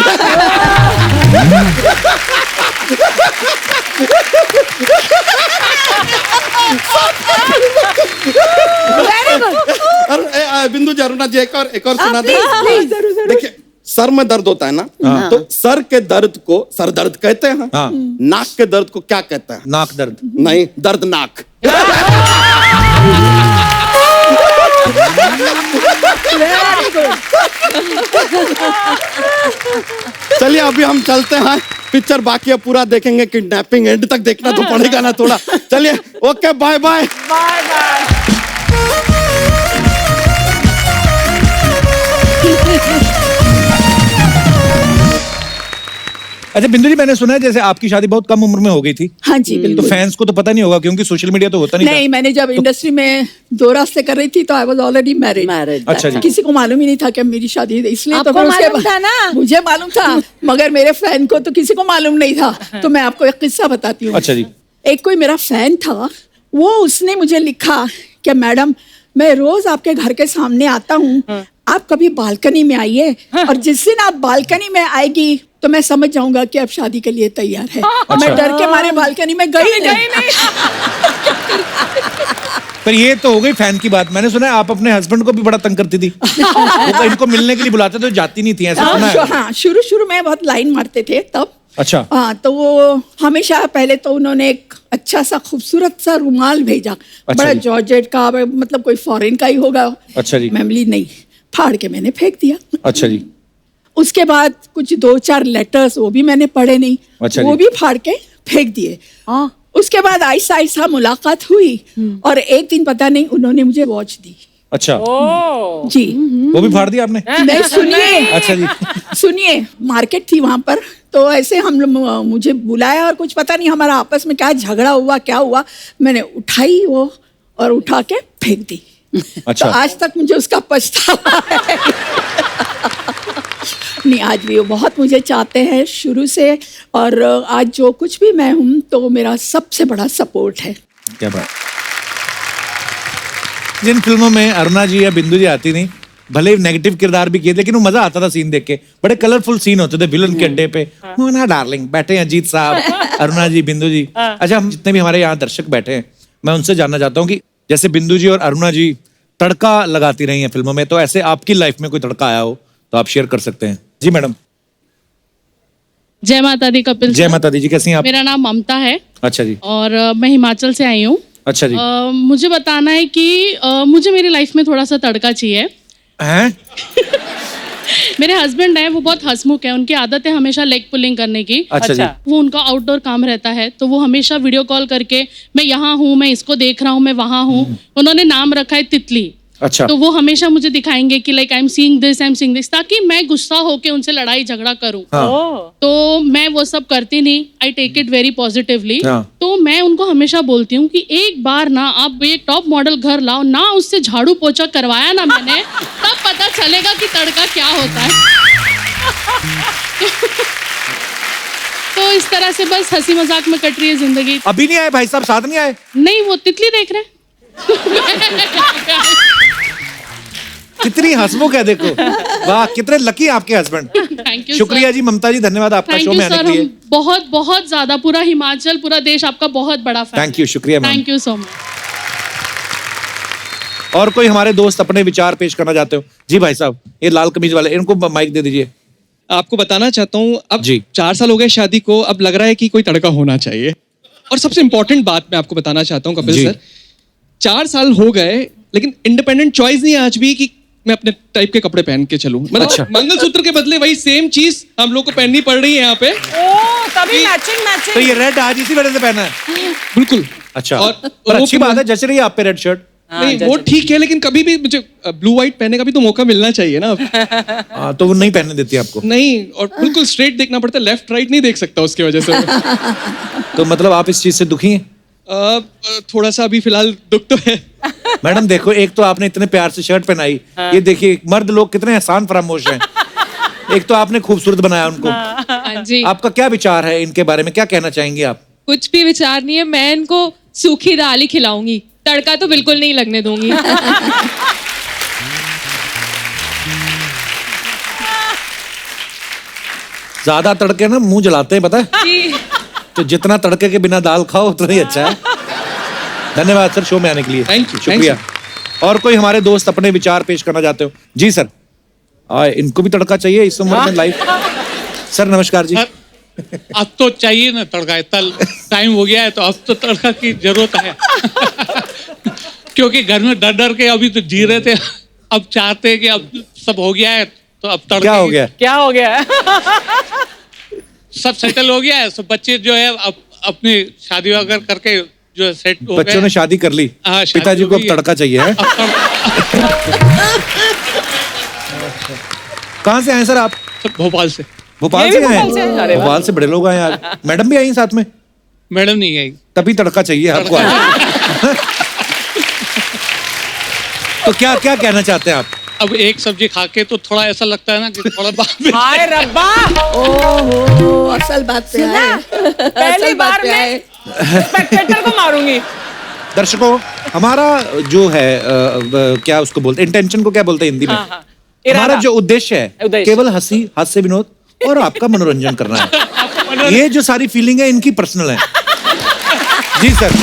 बिंदु जी, अरुणा जी, एक और सुना दे। देखिए, सर में दर्द होता है ना, तो सर के दर्द को सर दर्द कहते हैं। हाँ। नाक के दर्द को क्या कहते हैं? नाक दर्द। नहीं, दर्द नाक। चलिए अभी हम चलते हैं, पिक्चर बाकी है, पूरा देखेंगे, किडनैपिंग एंड तक देखना तो पड़ेगा ना थोड़ा। चलिए, okay, bye bye. Bye bye. अच्छा बिंदु जी, मैंने सुना है जैसे आपकी शादी बहुत कम उम्र में हो गई थी, हाँ जी तो बिल्कुल। फैंस को तो पता नहीं होगा क्योंकि सोशल मीडिया तो होता नहीं नहीं, मैंने जब इंडस्ट्री में 2 रास्ते कर रही थी तो आई वाज ऑलरेडी मैरिड। अच्छा जी। किसी को मालूम ही नहीं था कि मेरी शादी है, इसलिए तो आपको फिर उसके मालूम था ना? मुझे मालूम था, मगर मेरे फैन को तो किसी को मालूम नहीं था। तो मैं आपको एक किस्सा बताती हूँ। अच्छा जी। एक कोई मेरा फैन था, वो उसने मुझे लिखा कि मैडम मैं रोज आपके घर के सामने आता हूँ, आप कभी बालकनी में आइए, और जिस दिन आप बालकनी में आएगी तो मैं समझ जाऊंगा कि आप शादी के लिए तैयार है। मैं डर के मारे बालकनी में गई नहीं। पर ये तो हो गई फैन की बात। मैंने सुना है आप अपने हस्बैंड को भी बड़ा तंग करती थी, वो तो इनको मिलने के लिए बुलाते तो जाती नहीं थी, ऐसा सुना है। हाँ, शुरू में बहुत लाइन मारते थे तब। अच्छा। हाँ, तो वो हमेशा पहले तो उन्होंने एक अच्छा सा खूबसूरत सा रुमाल भेजा, बड़ा जी। जॉर्जेट का, मतलब कोई फॉरेन का ही होगा। अच्छा जी। मैं बोली नहीं, फाड़ के मैंने फेंक दिया। अच्छा जी। उसके बाद कुछ 2-4 लेटर्स वो भी मैंने पढ़े नहीं, अच्छा वो जी। भी फाड़ के फेंक दिए। उसके बाद आहिस्ता आहिस्ता मुलाकात हुई, और एक दिन पता नहीं उन्होंने मुझे वॉच दी। अच्छा, ओ जी। वो भी फाड़ दिया आपने? नहीं, सुनिए। अच्छा जी। सुनिए, मार्केट थी वहां पर, तो ऐसे हम लोग मुझे बुलाया, और कुछ पता नहीं हमारा आपस में क्या झगड़ा हुआ, क्या हुआ, मैंने उठाई वो और उठा के फेंक दी। अच्छा। तो आज तक मुझे उसका पछतावा है। नहीं, आज भी वो बहुत मुझे चाहते हैं शुरू से, और आज जो कुछ भी मैं हूँ तो वो मेरा सबसे बड़ा सपोर्ट है। क्या बात। जिन फिल्मों में अरुणा जी या बिंदु जी आती नहीं, भले ही नेगेटिव किरदार भी किए, लेकिन वो मजा आता था सीन देख के। बड़े कलरफुल सीन होते थे विलन के अड्डे पे। मोना डार्लिंग बैठे हैं, अजीत साहब, अरुणा जी, बिंदु जी। अच्छा, हम जितने भी हमारे यहाँ दर्शक बैठे हैं, मैं उनसे जानना चाहता हूँ कि जैसे बिंदु जी और अरुणा जी तड़का लगाती रही हैं फिल्मों में, तो ऐसे आपकी लाइफ में कोई तड़का आया हो तो आप शेयर कर सकते हैं। जी मैडम। जय माता दी कपिल जय सर। माता दी जी, कैसी हैं आप? मेरा नाम ममता है अच्छा जी। और मैं हिमाचल से आई हूँ। अच्छा जी। मुझे बताना है कि मुझे मेरी लाइफ में थोड़ा सा तड़का चाहिए। हैं? मेरे हस्बैंड हैं, वो बहुत हंसमुख है, उनकी आदत है हमेशा लेग पुलिंग करने की। अच्छा जी। वो उनका आउटडोर काम रहता है, तो वो हमेशा वीडियो कॉल करके मैं यहाँ हूँ, मैं इसको देख रहा हूँ, मैं वहाँ हूँ। उन्होंने नाम रखा है तितली। अच्छा। तो वो हमेशा मुझे दिखाएंगे कि like I am seeing this, ताकि मैं गुस्सा होके उनसे लड़ाई झगड़ा करूं। हाँ। तो मैं वो सब करती नहीं, I take it very positively. हाँ। तो मैं उनको हमेशा बोलती हूँ कि एक बार ना आप ये टॉप मॉडल घर लाओ ना, उससे झाड़ू पोछा करवाया ना मैंने, तब पता चलेगा कि तड़का क्या होता है। तो इस तरह से बस हंसी मजाक में कट रही है जिंदगी। अभी नहीं आए भाई साहब, साथ नहीं आए? नहीं, वो तितली देख रहे हैं। कितनी हंसमुख है देखो। वाह, कितने लकी आपके हस्बैंड। Thank you. शुक्रिया जी ममता जी, धन्यवाद आपका थैंक शो यू में आने सर, के लिए। हम बहुत बहुत ज्यादा, पूरा हिमाचल, पूरा देश आपका बहुत बड़ा फैन। थैंक यू, शुक्रिया ma'am. Thank you so much. और कोई हमारे दोस्त अपने विचार पेश करना चाहते हो? जी भाई साहब, ये लाल कमीज वाले, इनको माइक दे दीजिए। आपको बताना चाहता हूँ, अब जी। 4 साल हो गए शादी को, अब लग रहा है कि कोई तड़का होना चाहिए। और सबसे इंपॉर्टेंट बात मैं आपको बताना चाहता हूँ कपिल जी। सर, 4 साल हो गए लेकिन इंडिपेंडेंट चॉइस नहीं है आज भी कि मैं अपने टाइप के कपड़े पहन के चलूं। मतलब अच्छा। मंगलसूत्र के बदले वही सेम चीज हम लोग को पहननी पड़ रही है यहाँ पे। ओ तभी मैचिंग तो ये रेड आज इसी वजह से पहना है? बिल्कुल। अच्छा। और पर वो अच्छी बात है, जैसे रही आप पे रेड शर्ट। नहीं, वो ठीक है, लेकिन कभी भी मुझे ब्लू व्हाइट पहनने का भी तो मौका मिलना चाहिए ना। हाँ, तो वो नहीं पहनने देती आपको? नहीं, और बिल्कुल स्ट्रेट देखना पड़ता है, लेफ्ट राइट नहीं देख सकता उसकी वजह से। तो मतलब आप इस चीज से दुखी हैं? थोड़ा सा अभी फिलहाल दुख तो है। मैडम देखो, एक तो आपने इतने प्यार से शर्ट पहनाई, ये देखिए मर्द लोग कितने एहसान फरामोश हैं। एक तो आपने खूबसूरत बनाया उनको। हाँ जी। आपका क्या विचार है इनके बारे में, क्या कहना चाहेंगे आप? कुछ भी विचार नहीं है, मैं इनको सूखी दाल ही खिलाऊंगी, तड़का तो बिल्कुल नहीं लगने दूंगी। ज्यादा तड़के ना मुंह जलाते हैं, पता है? जी। तो जितना तड़के के बिना दाल खाओ उतना ही अच्छा है। धन्यवाद सर शो में आने के लिए। Thank you, शुक्रिया। और कोई हमारे दोस्त अपने विचार पेश करना चाहते हो? जी सर। इनको भी तड़का चाहिए इस उम्र में लाइफ। सर नमस्कार जी। अब तो चाहिए ना तड़का, इतना टाइम हो गया है तो अब तो तड़का की जरूरत है। क्योंकि घर में डर डर के अभी तो जी रहे थे, अब चाहते हैं कि अब सब हो गया है तो अब तड़का। क्या हो गया? क्या हो गया? सब सेटल हो गया है, सब बच्चे जो है अब अपनी शादी वगैरह करके जो सेट हो गए। बच्चों ने शादी कर ली, हाँ, शादी पिताजी हो को अब गई है। तड़का चाहिए है। कहाँ से आए सर आप? सब भोपाल से। भोपाल ये से भी आए भोपाल से हैं? अरे हैं? वाह। भोपाल से बड़े लोग आए यार। मैडम भी आई हैं साथ में? मैडम नहीं आई। तभी तड़का चाहिए आपको आज। तो क्या क्या कहना चाहते हैं आप? अब एक सब्जी खा के तो थोड़ा ऐसा लगता है ना कि थोड़ा बाद में हाय रब्बा, ओहो, असल बात पे आए। पहली असल बात बार पे मैं आए। स्पेक्टेटर को मारूंगी। दर्शकों, हमारा जो है क्या उसको बोलते हैं, इंटेंशन को क्या बोलते हैं हिंदी में? हाँ, हमारा इरादा। जो उद्देश्य है उद्देश्य। केवल हंसी, हास्य विनोद और आपका मनोरंजन करना है। ये जो सारी फीलिंग है इनकी पर्सनल है। जी सर।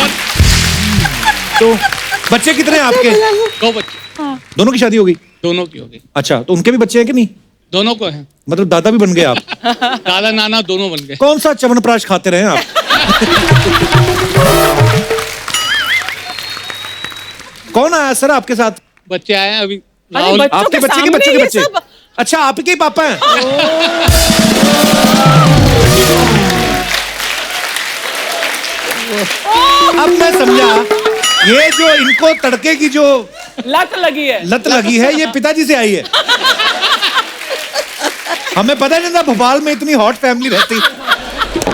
तो बच्चे कितने हैं आपके? 2 बच्चे, दोनों की शादी हो गई? दोनों की हो गई। अच्छा, तो उनके भी बच्चे हैं कि नहीं? दोनों को है, मतलब दादा भी बन गए आप? दादा नाना दोनों बन गए। कौन सा च्यवनप्राश खाते रहे आप? कौन आया सर आपके साथ? बच्चे आए हैं अभी। अरे राहुल, बच्चों आपके के बच्चे के सामने बच्चे के ये बच्चे? सब? अच्छा, आपके ही पापा हैं? अब मैं समझा, ये जो इनको तड़के की जो लत लगी है। लत लगी है, ये पिताजी से आई है। हमें पता नहीं था भोपाल में इतनी हॉट फैमिली रहती।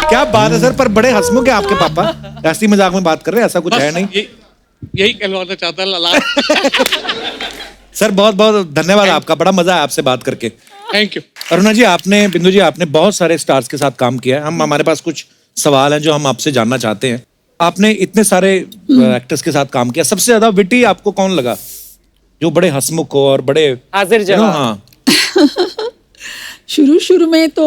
क्या बात है सर, पर बड़े हंसमुख है आपके पापा। ऐसी मजाक में बात कर रहे हैं, ऐसा कुछ है नहीं। यही कहलवाना चाहता लला। सर बहुत बहुत धन्यवाद आपका, बड़ा मजा है आपसे बात करके। Thank you. अरुणा जी, आपने, बिंदु जी, आपने बहुत सारे स्टार्स के साथ काम किया है। हमारे पास कुछ सवाल हैं जो हम आपसे जानना चाहते हैं। आपने इतने सारे एक्टर्स के साथ काम किया, सबसे ज्यादा विटी आपको कौन लगा, जो बड़े हंसमुख हो और बड़े हाजिर जवाब। हाँ। शुरू में तो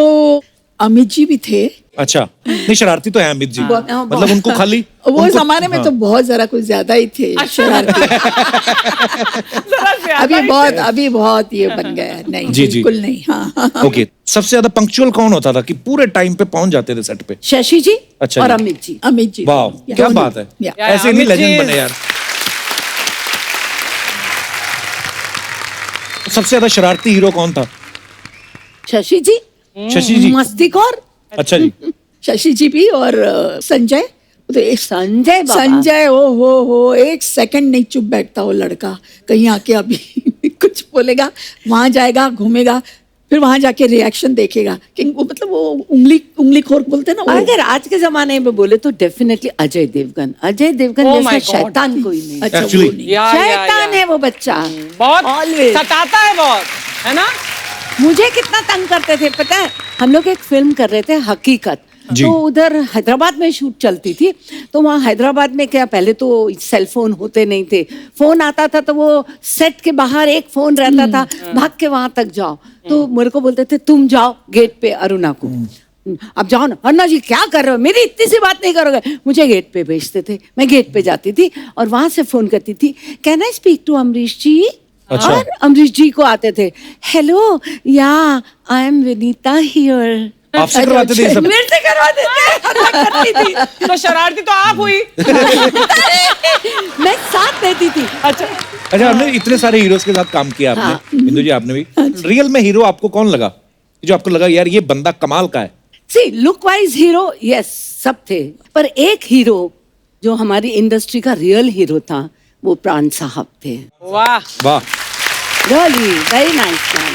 अमित जी भी थे। अच्छा, नहीं शरारती तो है अमित जी, हाँ, मतलब उनको खाली वो उनको- जमाने में हाँ। तो बहुत जरा कुछ ज्यादा ही थे शरारती। अभी बहुत ये बन गया है। नहीं जी, जी। बिल्कुल नहीं। हाँ। ओके, सबसे ज्यादा पंक्चुअल कौन होता था कि पूरे टाइम पे पहुंच जाते थे सेट पे? शशि जी अच्छा और जी। अमित जी। अमित जी। वाह, क्या दोनों। बात है। या। ऐसे नहीं अमित जी लेजेंड बने यार। सबसे ज्यादा शरारती हीरो कौन था? शशि जी शशि जी। मस्तीखोर। अच्छा जी। शशि जी भी और संजय। तो एक संजय बाबा। संजय, ओ हो, एक सेकंड नहीं चुप बैठता वो लड़का। कहीं आके अभी कुछ बोलेगा, वहां जाएगा, घूमेगा, फिर वहां जाके रिएक्शन देखेगा कि वो, मतलब वो उंगली खोर बोलते हैं ना वो। अगर आज के जमाने में बोले तो डेफिनेटली अजय देवगन। अजय देवगन Oh जैसा my God. शैतान कोई नहीं। अच्छा, Actually- वो नहीं। शैतान है वो बच्चा। बहुत Always. सताता है बहुत, है ना? मुझे कितना तंग करते थे पता है। हम लोग एक फिल्म कर रहे थे हकीकत, जी। तो उधर हैदराबाद में शूट चलती थी। तो वहाँ हैदराबाद में क्या, पहले तो सेल फोन होते नहीं थे। फोन आता था तो वो सेट के बाहर एक फोन रहता था, भाग के वहां तक जाओ। तो मेरे को बोलते थे तुम जाओ गेट पे अरुणा को, अब जाओ ना। अन्ना जी क्या कर रहे हो, मेरी इतनी सी बात नहीं करोगे। मुझे गेट पे भेजते थे, मैं गेट पे जाती थी और वहां से फोन करती थी, can I speak to Amrish ji. अच्छा। और अमरीश जी को आते थे, हेलो या आई एम विनीता हियर। आपसे करवाते थे ये सब? मेरे से करवाते थे। करती थी। तो शरारती तो आप हुई। मैं साथ देती थी। अच्छा, अच्छा, हमने इतने सारे हीरोज के साथ काम किया आपने। हाँ। बिंदु जी, आपने भी। रियल में हीरो आपको कौन लगा, जो आपको लगा यार ये बंदा कमाल का है? See look wise hero yes सब थे, पर एक हीरो जो हमारी इंडस्ट्री का रियल हीरो था वो प्राण साहब थे। वाह। वाह। Really very nice man.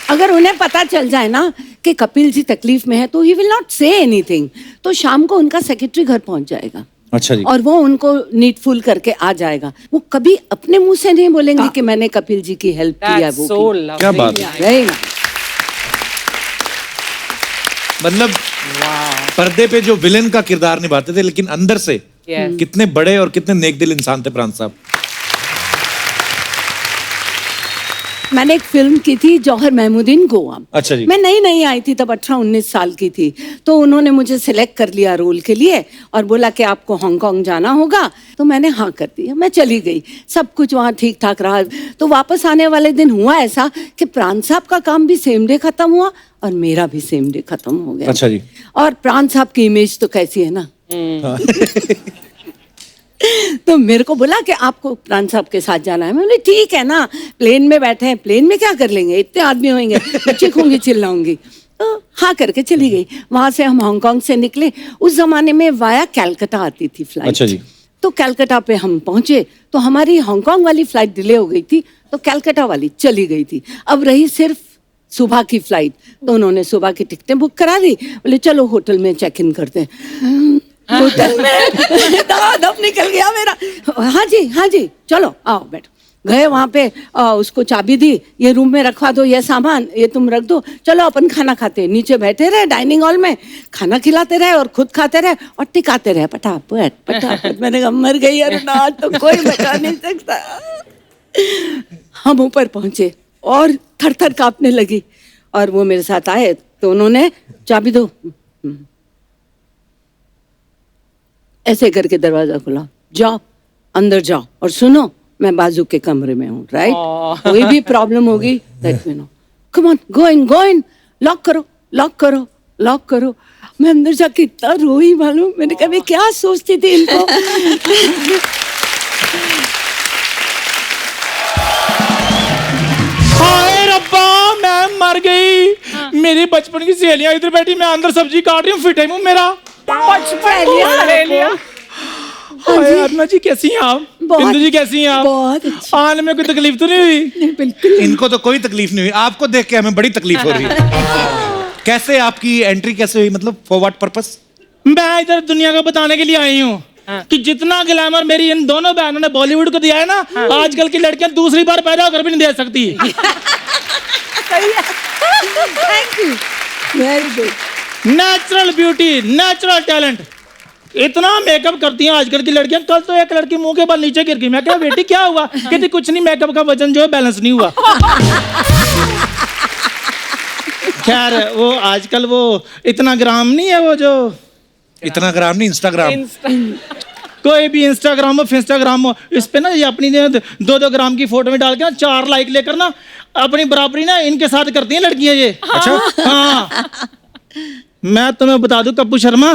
अगर उन्हें पता चल जाए ना कि कपिल जी तकलीफ में है तो he will not say anything. तो शाम को उनका सेक्रेटरी घर पहुंच जाएगा। अच्छा जी। और वो उनको नीडफुल करके आ जाएगा। वो कभी अपने मुंह से नहीं बोलेंगे कि मैंने कपिल जी की हेल्प की है। That's वो so की। lovely. क्या बात है। Very nice. मतलब पर्दे पे जो विलेन का किरदार निभाते थे, लेकिन अंदर से Yes. कितने बड़े और कितने नेकदिल इंसान थे प्राण साहब। मैंने एक फिल्म की थी जौहर महमूदीन गोवा। अच्छा जी। मैं नई आई थी तब, 18-19 साल की थी। तो उन्होंने मुझे सिलेक्ट कर लिया रोल के लिए और बोला कि आपको हांगकांग जाना होगा। तो मैंने हाँ कर दिया, मैं चली गई। सब कुछ वहाँ ठीक ठाक रहा। तो वापस आने वाले दिन हुआ ऐसा कि प्राण साहब का काम भी सेम डे खत्म हुआ और मेरा भी सेम डे खत्म हो गया। अच्छा जी। और प्राण साहब की इमेज तो कैसी है ना। तो मेरे को बोला कि आपको प्राण साहब के साथ जाना है। मैं बोली ठीक है ना, प्लेन में बैठे हैं, प्लेन में क्या कर लेंगे, इतने आदमी होंगे, मैं चीखूंगी चिल्लाऊंगी। तो हाँ करके चली गई। वहां से हम हांगकांग से निकले। उस जमाने में वाया कैलकाटा आती थी फ्लाइट। अच्छा जी। तो कैलकाटा पे हम पहुंचे तो हमारी हांगकांग वाली फ्लाइट डिले हो गई थी, तो कैलकाटा वाली चली गई थी। अब रही सिर्फ सुबह की फ्लाइट, तो उन्होंने सुबह की टिकटें बुक करा दी। बोले चलो होटल में चेक इन करते हैं। होटल में दम निकल गया मेरा। हाँ जी चलो आओ बैठो। गए वहां पे, उसको चाबी दी, ये रूम में रखवा दो, ये सामान ये तुम रख दो, चलो अपन खाना खाते। नीचे बैठे रहे डाइनिंग हॉल में, खाना खिलाते रहे और खुद खाते रहे और टिकाते रहे पटापट। मैंने कहा मर गई यार ना, तो कोई बचा नहीं सकता। हम ऊपर पहुंचे और थर थर कांपने लगी, और वो मेरे साथ आए तो उन्होंने चाबी दो, ऐसे करके दरवाजा खुला, जाओ अंदर जाओ और सुनो मैं बाजू के कमरे में हूँ, राइट? कोई भी प्रॉब्लम होगी let me know, come on go in, lock करो। मैं अंदर जाके इतना रोई मालूम, मैंने कहा मैं क्या सोचती थी इनको। हाय रब्बा, मैं मर गई। मेरी बचपन की सहेलियां इधर बैठी, मैं अंदर सब्जी काट रही हूँ, फिट है मेरा। अर्ना जी कैसी हैं आप? बिंदु जी कैसी हैं आप? बहुत अच्छी। आने में कोई तकलीफ तो नहीं हुई? नहीं, बिल्कुल नहीं। इनको तो कोई तकलीफ नहीं हुई, आपको देख के हमें बड़ी तकलीफ हो रही है। कैसे आपकी एंट्री कैसे हुई, मतलब फॉर व्हाट पर्पस? मैं इधर दुनिया को बताने के लिए आई हूँ कि जितना ग्लैमर मेरी इन दोनों बहनों ने बॉलीवुड को दिया है ना, आजकल की लड़कियां दूसरी बार पैदा होकर भी नहीं दे सकती। Thank you, very good. Natural beauty, natural talent, इतना मेकअप करती हैं आजकल की लड़कियां। कल तो एक लड़की मुंह के बल नीचे गिर गई, मैं कहा बेटी क्या हुआ? कहती कुछ नहीं, मेकअप का वजन जो है बैलेंस नहीं हुआ। खैर वो आजकल वो इतना ग्राम नहीं है, वो जो इतना ग्राम नहीं, इंस्टाग्राम। कोई भी इंस्टाग्राम हो फिंस्टाग्राम हो, इस पे ना ये अपनी 2-2 ग्राम की फोटो में डाल के ना 4 लाइक लेकर ना अपनी बराबरी ना इनके साथ करती हैं लड़कियां ये। अच्छा हाँ, मैं तुम्हें बता दूं कप्पू शर्मा,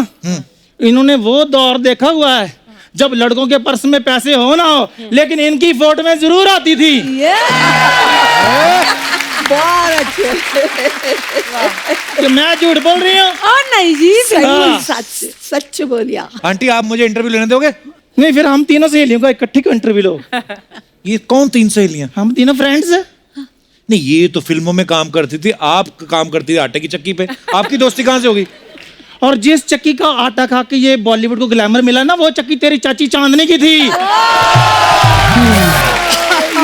इन्होंने वो दौर देखा हुआ है जब लड़कों के पर्स में पैसे हो ना हो, लेकिन इनकी फोटो में जरूर आती थी। बहुत अच्छे। कि मैं झूठ बोल रही हूँ? नहीं जी, सच बोलिया। आंटी आप मुझे इंटरव्यू लेने दोगे? नहीं, फिर हम तीनों सहेलियों का इकट्ठी को इंटरव्यू लो। ये कौन 3 सहेलियां? हम तीनों फ्रेंड्स हैं। नहीं, ये तो फिल्मों में काम करती थी, आप काम करती थी आटे की चक्की पे। आपकी दोस्ती कहाँ से होगी? और जिस चक्की का आटा खा के ये बॉलीवुड को ग्लैमर मिला ना, वो चक्की तेरी चाची चांदनी की थी।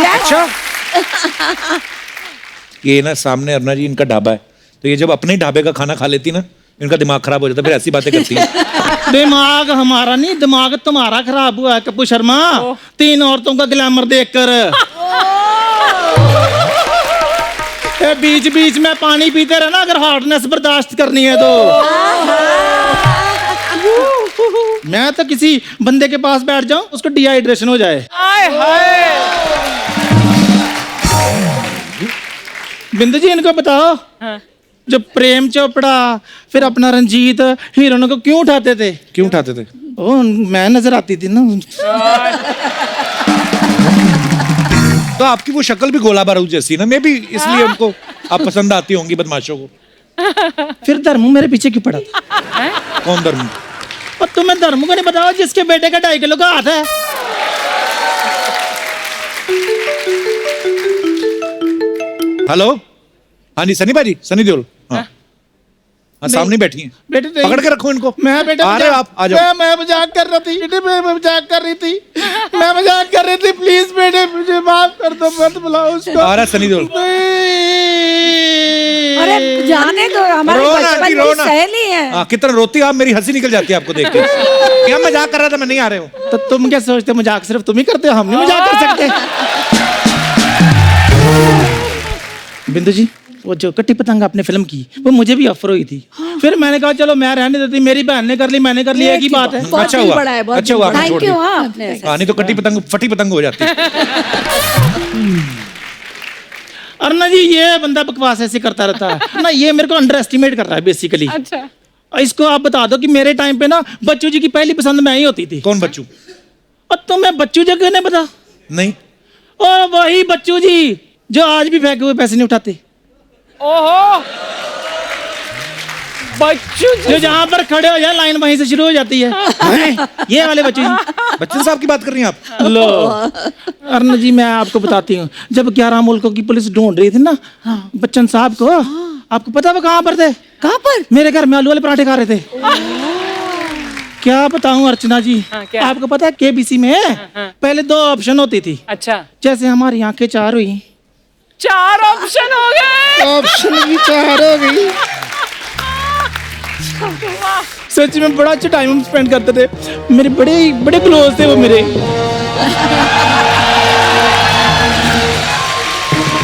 अच्छा, ये ना सामने अर्ना जी इनका ढाबा है, तो ये जब अपने ही ढाबे का खाना खा लेती ना, इनका दिमाग खराब हो जाता, फिर ऐसी बातें करती है। दिमाग हमारा नहीं, दिमाग तुम्हारा खराब हुआ है कप्पू शर्मा, 3 औरतों का ग्लैमर देखकर। बीच बीच में पानी पीते रहना अगर हॉटनेस बर्दाश्त करनी है तो। मैं तो किसी बंदे के पास बैठ जाऊं, उसको डिहाइड्रेशन हो जाए। बिंदु जी इनको बताओ, जो प्रेम चोपड़ा फिर अपना रंजीत हीरोइनों को क्यों उठाते थे? क्यों उठाते थे? ओ, मैं नजर आती थी ना। तो आपकी वो शक्ल भी गोला बारूद जैसी ना, मे भी इसलिए उनको आप पसंद आती होंगी बदमाशों को। फिर धर्मू मेरे पीछे क्यों पड़ा था? कौन धर्मू? और तुम्हें धर्मू को नहीं बताओ जिसके बेटे का 2.5 किलो का हाथ है? हेलो, हाँ जी सनी भाजी, सनी देओल। हाँ हाँ, सामने बैठी हैं। बेटे पकड़ के रखो इनको। मैं बेटे आ रहे आप आ जाओ। मैं मजाक कर रही थी बेटे, मैं मजाक कर रही थी। प्लीज बेटे मुझे माफ कर दो, मत बुलाओ उसको। आ रहा सनी देओल। अरे जाने दो, हमारे बचपन की सहेली है। हाँ, कितना रोती आप, मेरी हंसी निकल जाती है आपको देख के। क्या मजाक कर रहा था, मैं नहीं आ रहे हूँ। तो तुम क्या सोचते मजाक सिर्फ तुम ही करते हो, हम नहीं मजाक कर सकते? बिंदु जी, वो जो कट्टी पतंग आपने फिल्म की, वो मुझे भी ऑफर हुई थी। फिर मैंने कहा चलो मैं रहने देती, मेरी बहन ने कर ली, मैंने कर ली, एक ही बात है। अच्छा हुआ, अच्छा हुआ। Thank you. हाँ, नहीं तो कट्टी पतंग फटी पतंग हो जाती। अर्ना जी ये बंदा बकवास ऐसे करता रहता है ना, ये मेरे को अंडर एस्टिमेट कर रहा है बेसिकली। अच्छा, इसको आप बता दो कि मेरे टाइम पे ना बच्चू जी की पहली पसंद मैं ही होती थी। कौन बच्चू? और तुम्हें बच्चू जी को नहीं पता? नहीं। और वही बच्चू जी जो आज भी फेंके हुए पैसे नहीं उठाते। ओहो, बच्चू जो जहाँ पर खड़े हो जाए लाइन वहीं से शुरू हो जाती है। हैं? ये वाले बच्चू जी। बच्चन साहब की बात कर रही हैं आप? लो अरुण जी, मैं आपको बताती हूँ, जब 11 मुल्कों की पुलिस ढूंढ रही थी ना बच्चन साहब को, आपको पता वो कहाँ पर थे? कहाँ पर? मेरे घर में आलू वाले पराठे खा रहे थे। क्या बताऊं अर्चना जी, क्या? आपको पता है केबीसी में पहले 2 ऑप्शन होती थी। अच्छा, जैसे हमारी आंखें 4 हुई, 4 ऑप्शन हो गए। ऑप्शन भी 4 हो गई। सच में बड़ा अच्छा टाइम स्पेंड करते थे, मेरे बड़े बड़े क्लोज थे वो मेरे।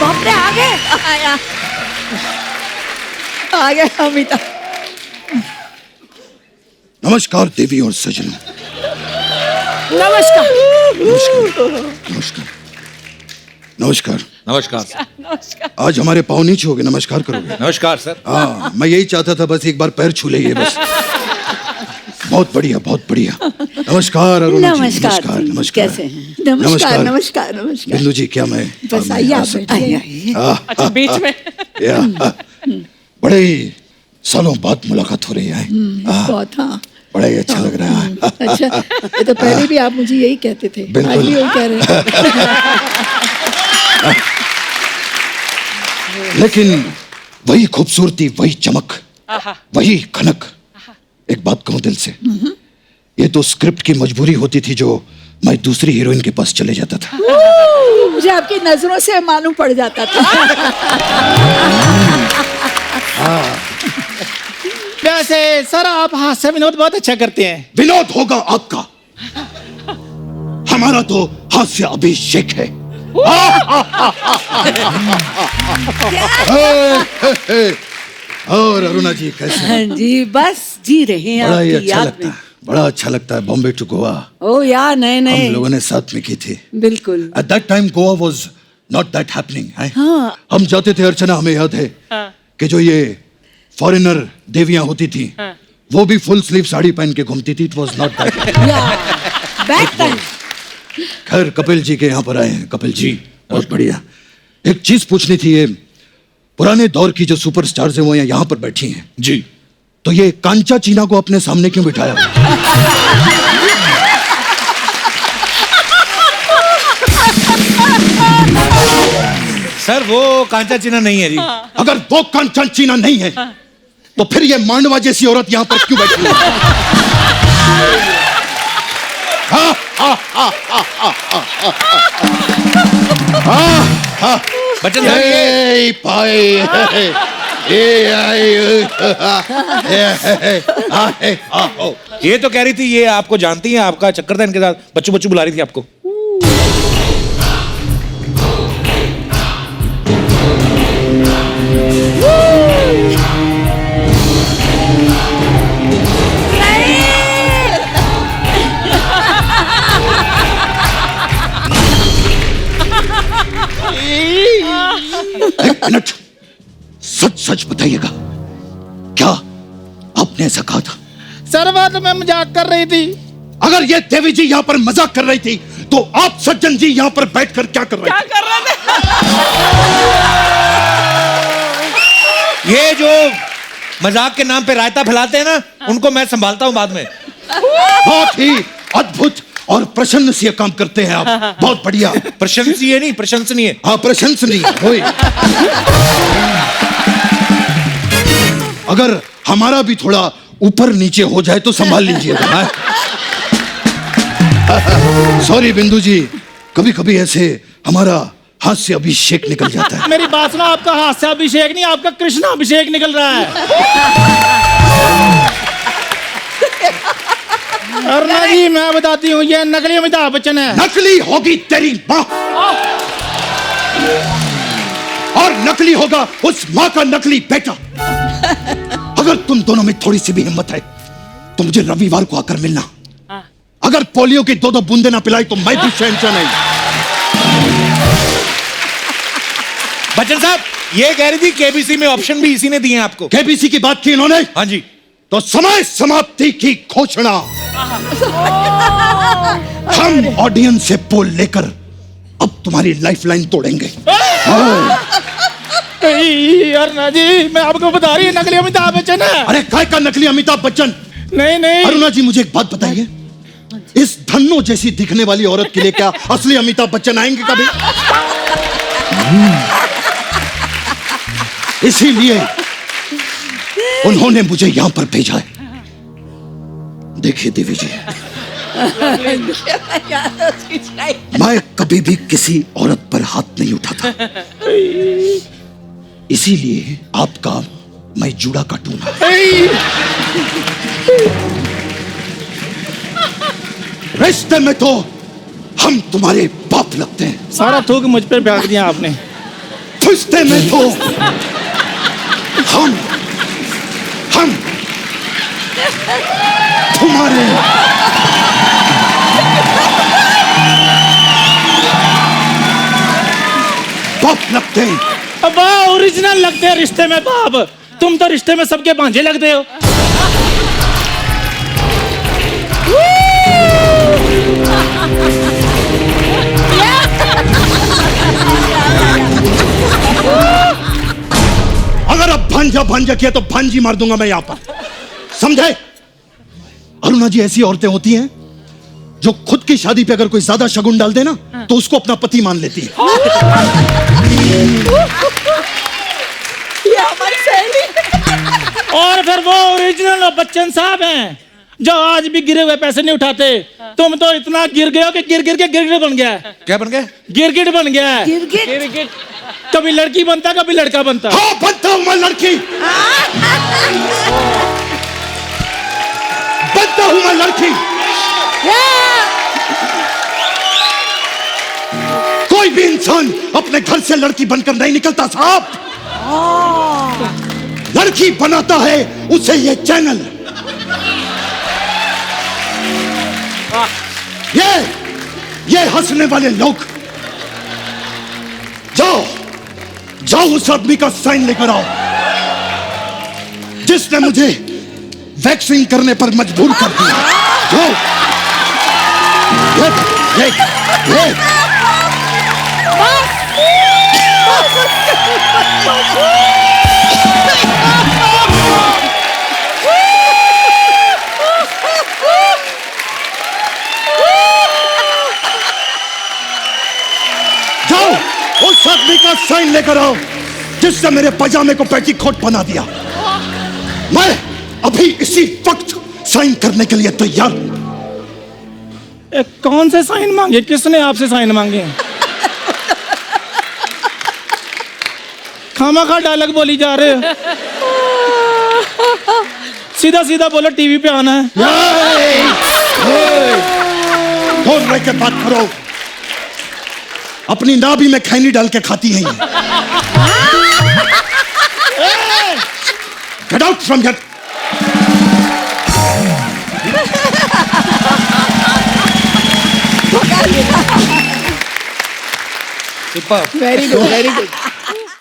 बाप रे, आ गए। आया आ गए अमिता। नमस्कार देवी और सजनों। नमस्कार। नमस्कार नमस्कार नमस्कार। आज हमारे पाँव नीचे हो गए, नमस्कार करोगे? नमस्कार सर। हाँ, मैं यही चाहता था, बस एक बार पैर छू ले बस। बहुत बढ़िया, बहुत बढ़िया। नमस्कार अरुण जी। नमस्कार नमस्कार। कैसे हैं? नमस्कार नमस्कार नमस्कार। बिंदु जी, क्या मैं बस आइए आप बैठिए। अच्छा, बीच में। बड़े ही सालों बाद मुलाकात हो रही है। बहुत, हाँ बड़ा ही अच्छा लग रहा है। अच्छा, ये तो पहले भी आप मुझे यही कहते थे, बिल्कुल। आज भी यही कह रहे हैं। लेकिन वही खूबसूरती, वही चमक, वही खनक। एक बात कहूं दिल से, ये तो स्क्रिप्ट की मजबूरी होती थी जो मैं दूसरी हीरोइन के पास चले जाता था। मुझे आपकी नजरों से मालूम पड़ जाता था। वैसे सर आप हास्य विनोद बहुत अच्छा करते हैं। विनोद होगा आपका, हमारा तो हास्य अभिषेक है। और अरुणा जी कैसे हैं? हाँ जी, बस जी रहे हैं बड़ा ही आपकी अच्छा याद लगता में। है, बड़ा अच्छा लगता है। बॉम्बे टू गोवा ओ यार, नए हम नए लोगों ने साथ में की थी। बिल्कुल। At that time Goa was not that happening. हाँ। हम जाते थे अर्चना, हमें याद है कि जो ये फॉरेनर देवियां होती थी वो भी फुल स्लीव साड़ी पहन के घूमती थी। It was not that. Back time. खैर कपिल जी के यहाँ पर आए हैं। कपिल जी बहुत बढ़िया। एक चीज पूछनी थी, ये पुराने दौर की जो सुपरस्टार्स हैं वो यहाँ पर बैठी हैं जी, तो ये कांचा चीना को अपने सामने क्यों बिठाया? सर वो कांचा चीना नहीं है जी। अगर वो कांचा चीना नहीं है तो फिर ये मांडवा जैसी औरत यहाँ पर क्यों बैठी है? बच्चन साहब ये तो कह रही थी, ये आपको जानती हैं, आपका चक्कर था इनके साथ, बच्चू बच्चू बुला रही थी आपको। एक मिनट, सच सच बताइएगा, क्या आपने ऐसा कहा था? सर वो तो मैं मजाक कर रही थी। अगर ये देवी जी यहाँ पर मजाक कर रही थी तो आप सज्जन जी यहाँ पर बैठकर क्या कर रहे थे? क्या कर रहे थे? ये जो मजाक के नाम पे रायता फैलाते हैं ना, उनको मैं संभालता हूँ बाद में। बहुत ही अद्भुत और प्रशंसनीय काम करते हैं आप। बहुत बढ़िया। प्रशंसनीय नहीं, प्रशंसनीय। हाँ, प्रशंसनीय। होय। अगर हमारा भी थोड़ा ऊपर नीचे हो जाए तो संभाल लीजिएगा। सॉरी बिंदु जी, कभी कभी ऐसे हमारा हास्य अभिषेक निकल जाता है। मेरी बात सुनो, आपका हास्य अभिषेक नहीं, आपका कृष्ण अभिषेक निकल रहा है। अरुणा जी मैं बताती हूँ, ये नकली अमिताभ बच्चन है। नकली होगी तेरी माँ, और नकली होगा उस माँ का नकली बेटा। अगर तुम दोनों में थोड़ी सी भी हिम्मत है तो मुझे रविवार को आकर मिलना। अगर पोलियो की 2-2 बूंदे ना पिलाई तो मैं भी शहंशाह नहीं। बच्चन साहब ये कह रही थी केबीसी में ऑप्शन भी इसी ने दिए हैं आपको। केबीसी की बात की इन्होंने? हाँ जी। तो समय समाप्ति की घोषणा। हम ऑडियंस से पोल लेकर अब तुम्हारी लाइफलाइन तोड़ेंगे। अरुणा जी मैं आपको बता रही है नकली अमिताभ बच्चन है। अरे काय का नकली अमिताभ बच्चन? नहीं नहीं अरुणा जी मुझे एक बात बताइए, इस धन्नो जैसी दिखने वाली औरत के लिए क्या असली अमिताभ बच्चन आएंगे कभी? इसीलिए उन्होंने मुझे यहां पर भेजा है। देखिए देवी जी, मैं कभी भी किसी औरत पर हाथ नहीं उठाता, इसीलिए आपका मैं जूड़ा काटूंगा। रिश्ते में तो हम तुम्हारे बाप लगते हैं। सारा थूक मुझ पर फेंक दिया आपने। रिश्ते में तो हम तुम्हारे बाप लगते हैं। अब ओरिजिनल लगते हैं रिश्ते में बाप। तुम तो रिश्ते में सबके भांजे लगते हो। अगर अब भांजा किया तो भांजी मार दूंगा मैं यहां पर, समझे? अरुणा जी, ऐसी औरतें होती हैं जो खुद की शादी पे अगर कोई ज्यादा शगुन डाल दे ना तो उसको अपना पति मान लेती है। ये हमारी सहेली। और फिर वो ओरिजिनल बच्चन साहब हैं जो आज भी गिरे हुए पैसे नहीं उठाते। तुम तो इतना गिर गए हो कि गिर के गिरगिट बन गया है। क्या बन गया? गिरगिट बन गया है। गिरगिट। कभी लड़की बनता कभी लड़का बनता। हाँ, बनता हूं मैं लड़की, बनता हूं मैं लड़की। कोई भी इंसान अपने घर से लड़की बनकर नहीं निकलता साहब, लड़की बनाता है उसे ये चैनल। ये हंसने वाले लोग, जाओ उस आदमी का साइन लेकर आओ जिसने मुझे वैक्सीन करने पर मजबूर कर दिया। जाओ। ये। जाओ उस आदमी का साइन लेकर आओ जिसने मेरे पजामे को पेटीकोट बना दिया। मैं अभी इसी वक्त साइन करने के लिए तैयार हूं। कौन से साइन मांगे? किसने आपसे साइन मांगे? खामखा डायलॉग बोली जा रहे हो। सीधा सीधा बोलो टीवी पे आना है। दूर रह के बात करो, अपनी नाभि में खैनी डाल के खाती हैं ये। Get out from here. Superb. Very good, very good.